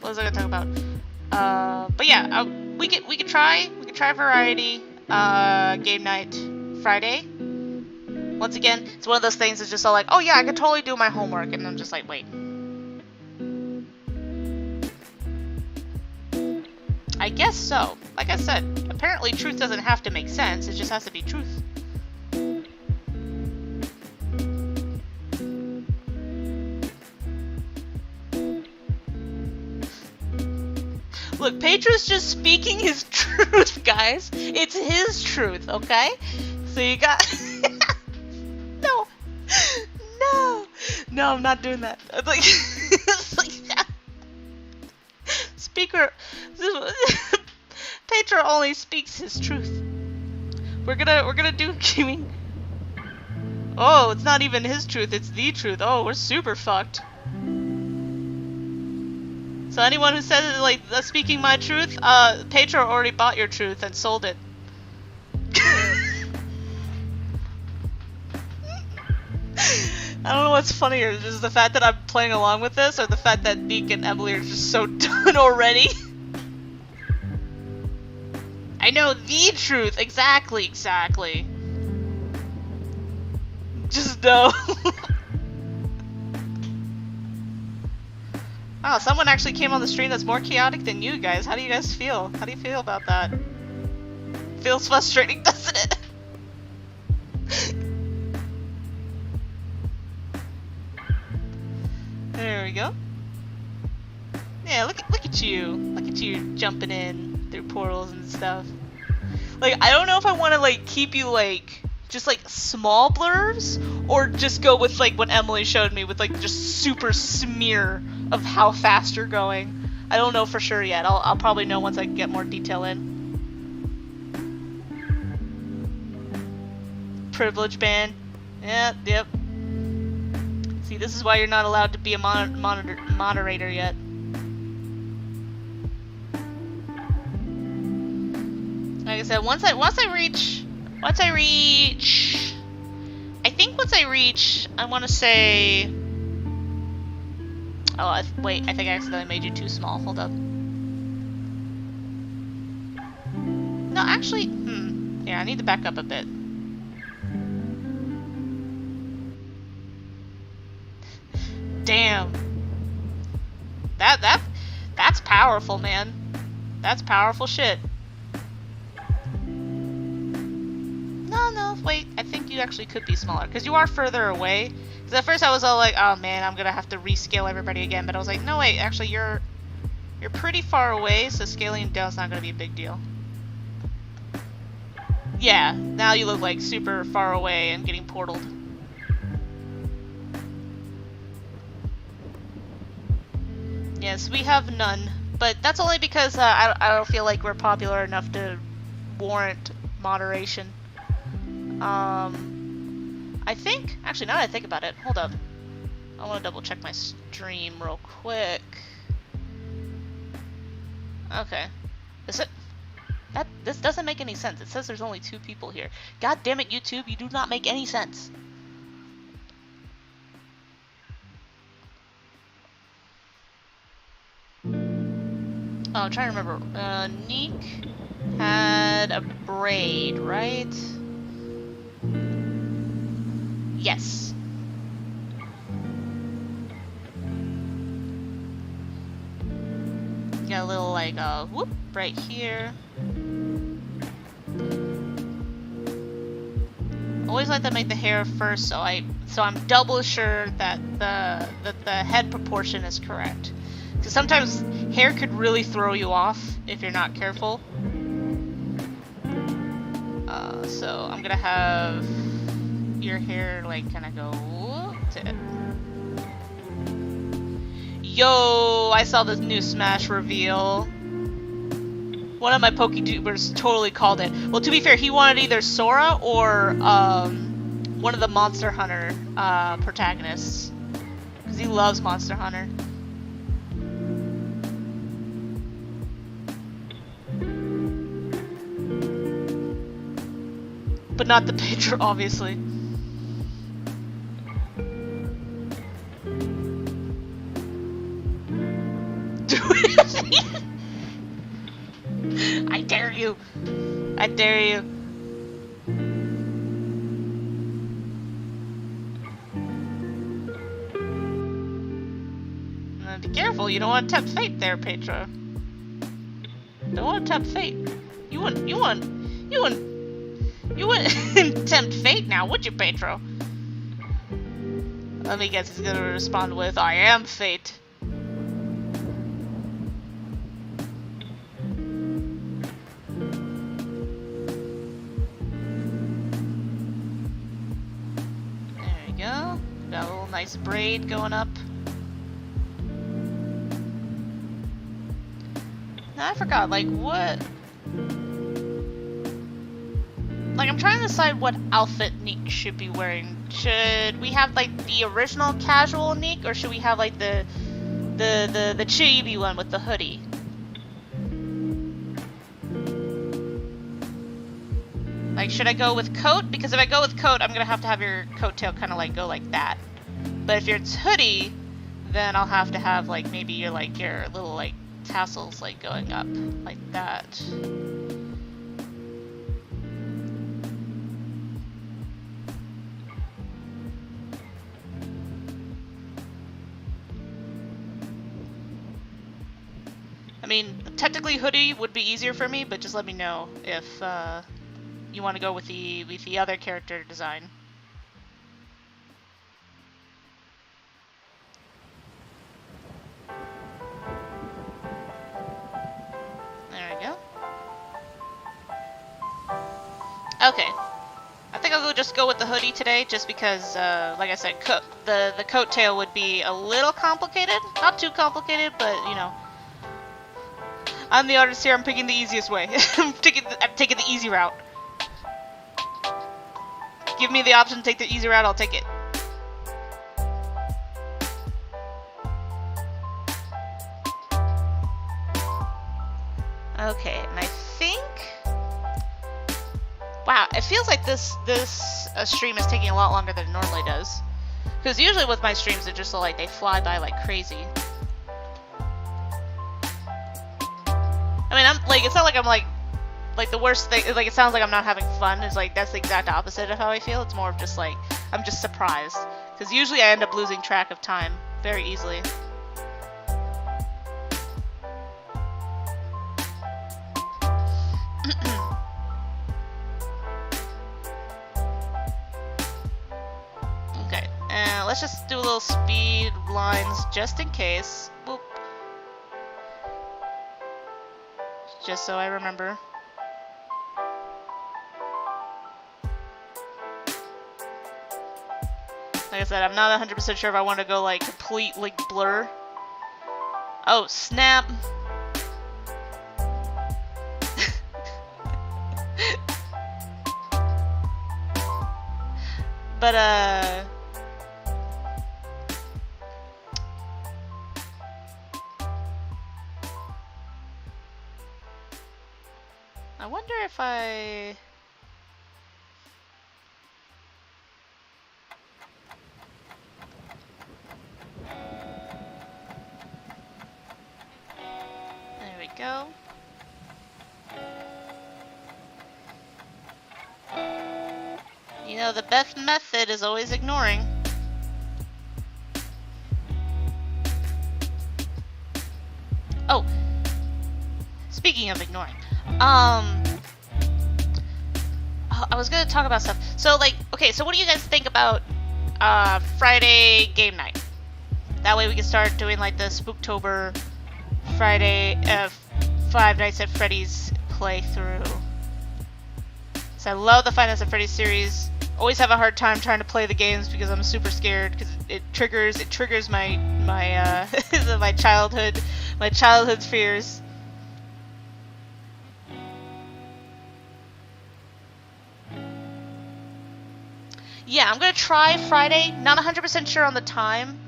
what was I gonna talk about? But yeah, we could try variety. Game night Friday. Once again, it's one of those things that's just all like, oh yeah, I could totally do my homework, and I'm just like, wait. I guess so. Like I said, apparently truth doesn't have to make sense, it just has to be truth. Look, Petra's just speaking his truth, guys. It's his truth, okay? So you got... No! No! No, I'm not doing that. It's like... It's like... Speaker... Petra only speaks his truth. We're gonna do gaming. Oh, it's not even his truth, it's the truth. Oh, we're super fucked. So anyone who says like speaking my truth, Petra already bought your truth and sold it. I don't know what's funnier, is the fact that I'm playing along with this, or the fact that Neek and Emily are just so done already. I know the truth, exactly. Just no. Wow, someone actually came on the stream that's more chaotic than you guys. How do you guys feel? How do you feel about that? Feels frustrating, doesn't it? There we go. Yeah, look at you. Look at you jumping in through portals and stuff. Like, I don't know if I want to like keep you like just like small blurs, or just go with like what Emily showed me with like just super smear of how fast you're going. I don't know for sure yet. I'll probably know once I get more detail in. Privilege ban. Yeah, yep. See, this is why you're not allowed to be a moderator yet. Like I said, once I reach, I think once I reach, I want to say, oh, wait, I think I accidentally made you too small. Hold up. No, actually, yeah, I need to back up a bit. Damn. That's powerful, man. That's powerful shit. No, wait, I think you actually could be smaller, because you are further away. Because at first I was all like, oh man, I'm gonna have to rescale everybody again, but I was like, no wait, actually you're pretty far away, so scaling down's not gonna be a big deal. Yeah, now you look like super far away and getting portaled. Yes, we have none, but that's only because I don't feel like we're popular enough to warrant moderation. I think, actually now that I think about it, hold up. I want to double check my stream real quick. Okay. This doesn't make any sense. It says there's only 2 people here. God damn it, YouTube, you do not make any sense. Oh, I'm trying to remember. Neek had a braid, right? Yes. Got a little like whoop right here. Always like to make the hair first, so I'm double sure that the head proportion is correct. Because sometimes hair could really throw you off if you're not careful. So I'm gonna have your hair like kind of go to it. Yo, I saw this new Smash reveal. One of my PokeTubers totally called it. Well, to be fair, he wanted either Sora or one of the Monster Hunter protagonists, because he loves Monster Hunter. But not the picture, obviously. you. I dare you. Be careful, you don't want to tempt fate there, Petra. Don't want to tempt fate. You wouldn't tempt fate now, would you, Petro? Let me guess, he's gonna respond with, I am fate. There we go. Got a little nice braid going up. Now I forgot, like, what... Like, I'm trying to decide what outfit Neek should be wearing. Should we have, like, the original casual Neek, or should we have, like, the chibi one with the hoodie? Like, should I go with coat? Because if I go with coat, I'm gonna have to have your coattail kind of, like, go like that. But if it's hoodie, then I'll have to have, like, maybe your little, like, tassels, like, going up like that. I mean, technically hoodie would be easier for me, but just let me know if you want to go with the other character design. There we go. Okay. I think I'll just go with the hoodie today, just because, like I said, the coattail would be a little complicated. Not too complicated, but, you know. I'm the artist here, I'm picking the easiest way. I'm taking the easy route. Give me the option to take the easy route, I'll take it. Okay, and I think... Wow, it feels like this stream is taking a lot longer than it normally does. Because usually with my streams, they're just like, they fly by like crazy. I mean, it's not like I'm like the worst thing, like it sounds like I'm not having fun. It's like, that's the exact opposite of how I feel. It's more of just like, I'm just surprised. Because usually I end up losing track of time very easily. Okay, and let's just do a little speed lines just in case. Boop. Just so I remember. Like I said, I'm not 100% sure if I want to go like complete like blur. Oh, snap. But I wonder if I... There we go. You know, the best method is always ignoring. Oh! Speaking of ignoring. I was gonna talk about stuff. So, like, okay, so what do you guys think about Friday game night? That way we can start doing, like, the Spooktober Friday, Five Nights at Freddy's playthrough. So I love the Five Nights at Freddy's series. Always have a hard time trying to play the games because I'm super scared because it triggers my my childhood fears. Yeah, I'm gonna try Friday. Not 100% sure on the time.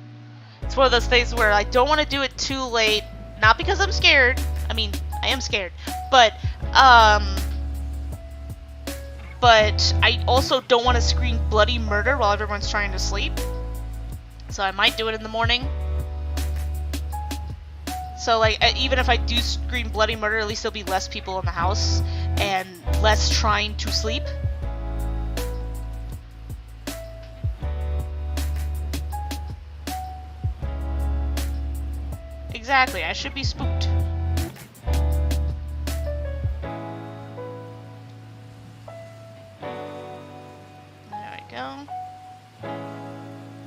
It's one of those things where I don't want to do it too late. Not because I'm scared. I mean, I am scared, but I also don't want to scream bloody murder while everyone's trying to sleep. So I might do it in the morning. So, like, even if I do scream bloody murder, at least there'll be less people in the house and less trying to sleep. Exactly, I should be spooked. There we go.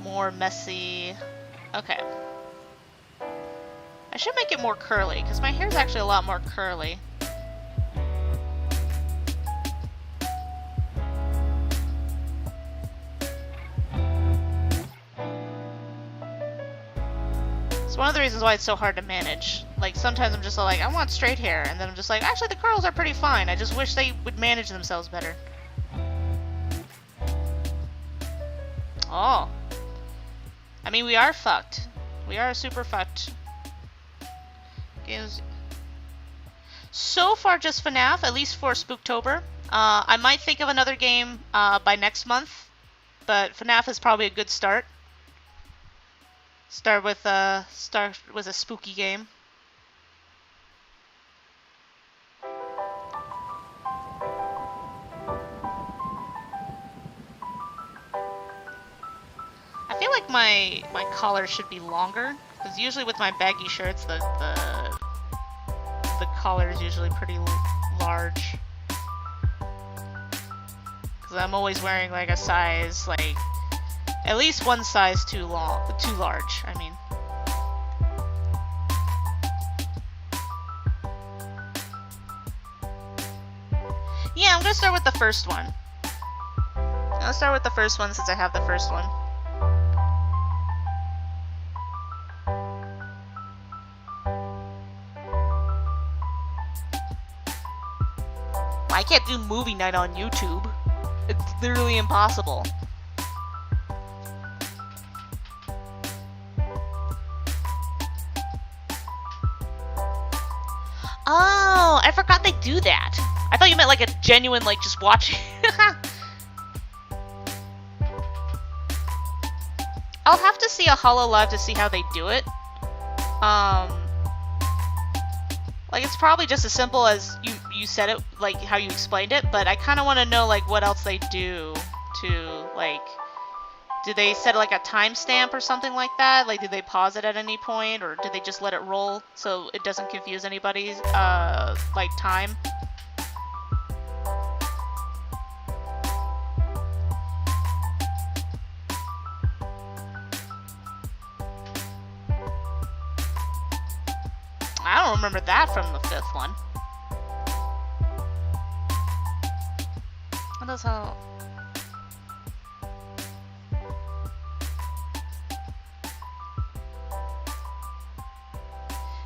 More messy. Okay. I should make it more curly, because my hair's actually a lot more curly. It's one of the reasons why it's so hard to manage. Like, sometimes I'm just like, I want straight hair, and then I'm just like, actually the curls are pretty fine, I just wish they would manage themselves better. Oh. I mean, we are fucked. We are super fucked. Games. So far, just FNAF, at least for Spooktober. I might think of another game by next month, but FNAF is probably a good start. Start with a spooky game. I feel like my collar should be longer, because usually with my baggy shirts the collar is usually pretty large. Because I'm always wearing like a size, like at least one size too large, I mean. Yeah, I'm gonna start with the first one. I'll start with the first one since I have the first one. I can't do movie night on YouTube. It's literally impossible. Oh, I forgot they do that. I thought you meant like a genuine, like, just watching. I'll have to see a HoloLive to see how they do it. Like, it's probably just as simple as you said it, like, how you explained it, but I kind of want to know, like, what else they do to, like, do they set, like, a timestamp or something like that? Like, do they pause it at any point, or do they just let it roll so it doesn't confuse anybody's, like, time? I don't remember that from the fifth one. What does how?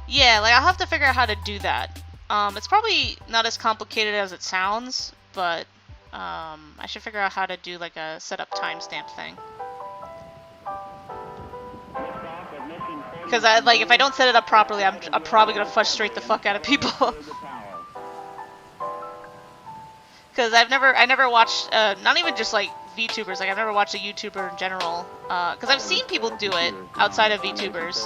Yeah, like I'll have to figure out how to do that. It's probably not as complicated as it sounds, but I should figure out how to do like a setup timestamp thing. Because if I don't set it up properly, I'm probably gonna frustrate the fuck out of people. Because I never watched, not even just like VTubers, like I've never watched a YouTuber in general. Because I've seen people do it outside of VTubers,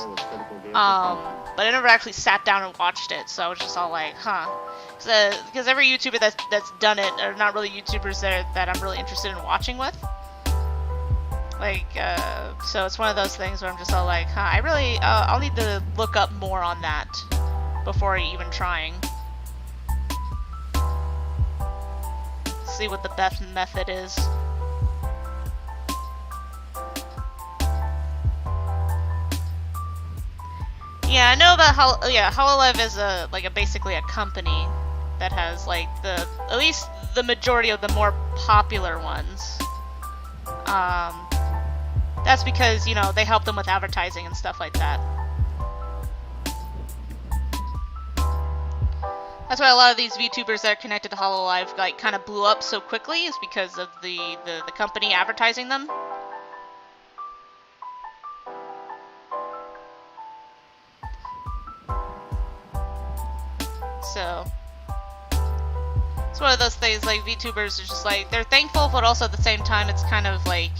but I never actually sat down and watched it. So I was just all like, huh. Because every YouTuber that's done it are not really YouTubers that I'm really interested in watching with. Like, so it's one of those things where I'm just all like, huh, I really, I'll need to look up more on that before even trying. See what the best method is. Yeah, I know about HoloLive is basically a company that has like at least the majority of the more popular ones. That's because, you know, they help them with advertising and stuff like that. That's why a lot of these VTubers that are connected to HoloLive like kind of blew up so quickly, is because of the company advertising them. So it's one of those things, like VTubers are just like, they're thankful, but also at the same time it's kind of like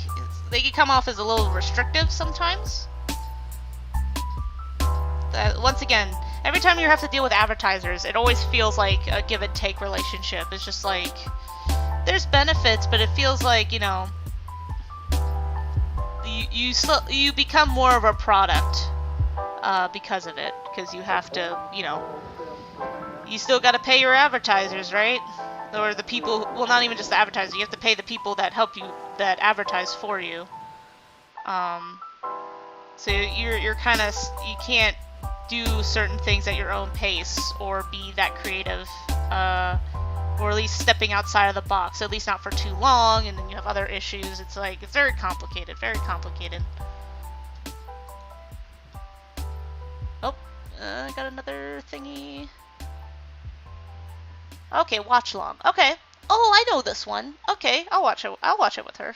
they can come off as a little restrictive sometimes. Once again, Every time you have to deal with advertisers, it always feels like a give and take relationship. It's just like, there's benefits, but it feels like, you know, you become more of a product because of it. Because you have to, you know, you still got to pay your advertisers, right? Or the people, well, not even just the advertisers. You have to pay the people that help you, that advertise for you. So you're kind of, you can't do certain things at your own pace or be that creative, or at least stepping outside of the box, at least not for too long, and then you have other issues. It's like, it's very complicated, very complicated. Oh, I got another thingy. Okay, watch long. Okay. Oh, I know this one. Okay, I'll watch it. I'll watch it with her.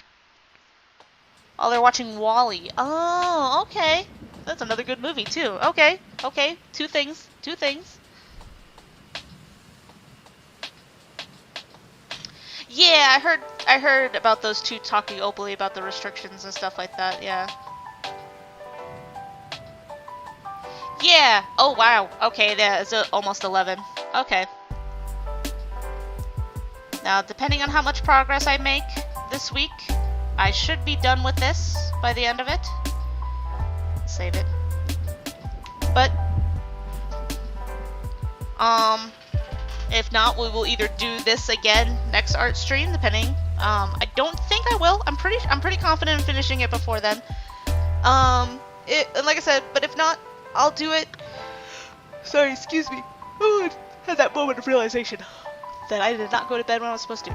Oh, they're watching Wall-E. Oh, okay. That's another good movie too. Okay, okay. Two things. Two things. Yeah, I heard about those two talking openly about the restrictions and stuff like that. Yeah. Yeah. Oh wow. Okay, yeah, it's almost 11. Okay. Now, depending on how much progress I make this week, I should be done with this by the end of it. Save it. But, if not, we will either do this again next art stream, depending. I don't think I will. I'm pretty confident in finishing it before then. Like I said, but if not, I'll do it. Sorry, excuse me. Oh, I had that moment of realization that I did not go to bed when I was supposed to.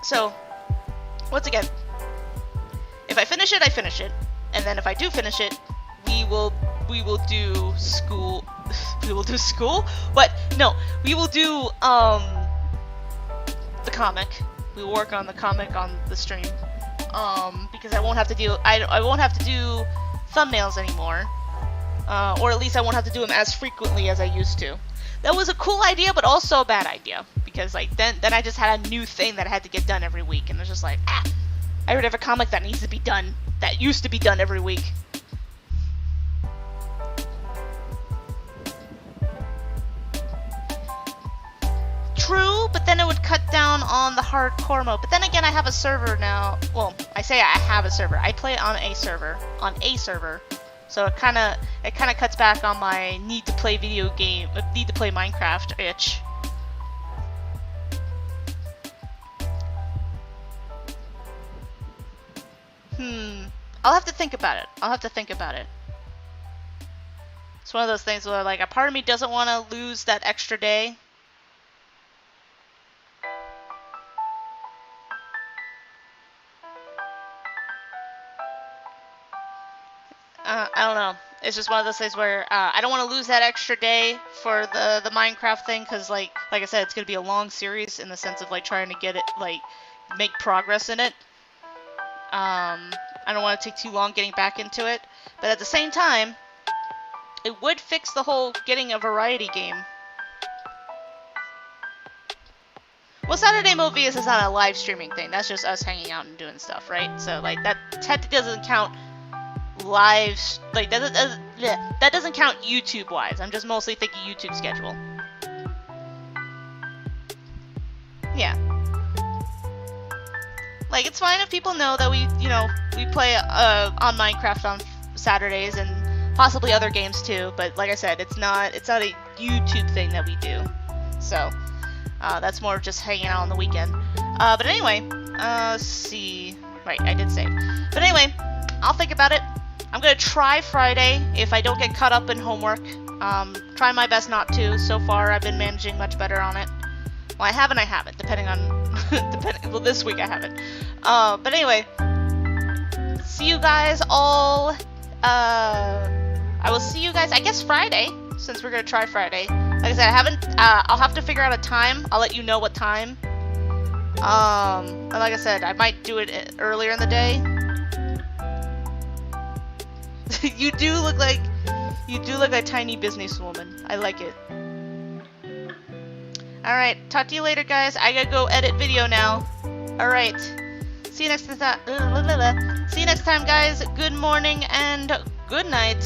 So, once again, if I finish it, I finish it. And then if I do finish it, we will do school. We will do school? What? No, we will do, the comic. We will work on the comic on the stream. Because I won't have to do, I won't have to do thumbnails anymore. Or at least I won't have to do them as frequently as I used to. That was a cool idea, but also a bad idea. Because, like, then I just had a new thing that I had to get done every week. And it's just like, I already have a comic that needs to be done. That used to be done every week. True, but then it would cut down on the hardcore mode. But then again, I have a server now. Well, I say I have a server. I play on a server. So it kind of cuts back on my need to play Minecraft itch. I'll have to think about it. It's one of those things where, like, a part of me doesn't want to lose that extra day. I don't know. It's just one of those things where I don't want to lose that extra day for the Minecraft thing, because like I said, it's gonna be a long series in the sense of like trying to get it, like, make progress in it. I don't want to take too long getting back into it, but at the same time, it would fix the whole getting a variety game. Well, Saturday Movies is not a live streaming thing. That's just us hanging out and doing stuff, right? So like that technically doesn't count live, like that doesn't count YouTube wise. I'm just mostly thinking YouTube schedule. Yeah. Like, it's fine if people know that we play on Minecraft on Saturdays and possibly other games too, but like I said, it's not a YouTube thing that we do. So, that's more of just hanging out on the weekend. But anyway, let's see. Right, I did save. But anyway, I'll think about it. I'm gonna try Friday if I don't get caught up in homework. Try my best not to. So far, I've been managing much better on it. Well, I haven't, depending on... well, this week I haven't. But anyway, see you guys all... I will see you guys, I guess, Friday, since we're gonna try Friday. Like I said, I'll have to figure out a time. I'll let you know what time. And like I said, I might do it earlier in the day. You do look like a tiny businesswoman. I like it. Alright, talk to you later, guys. I gotta go edit video now. Alright. See you next time. See you next time, guys. Good morning and good night.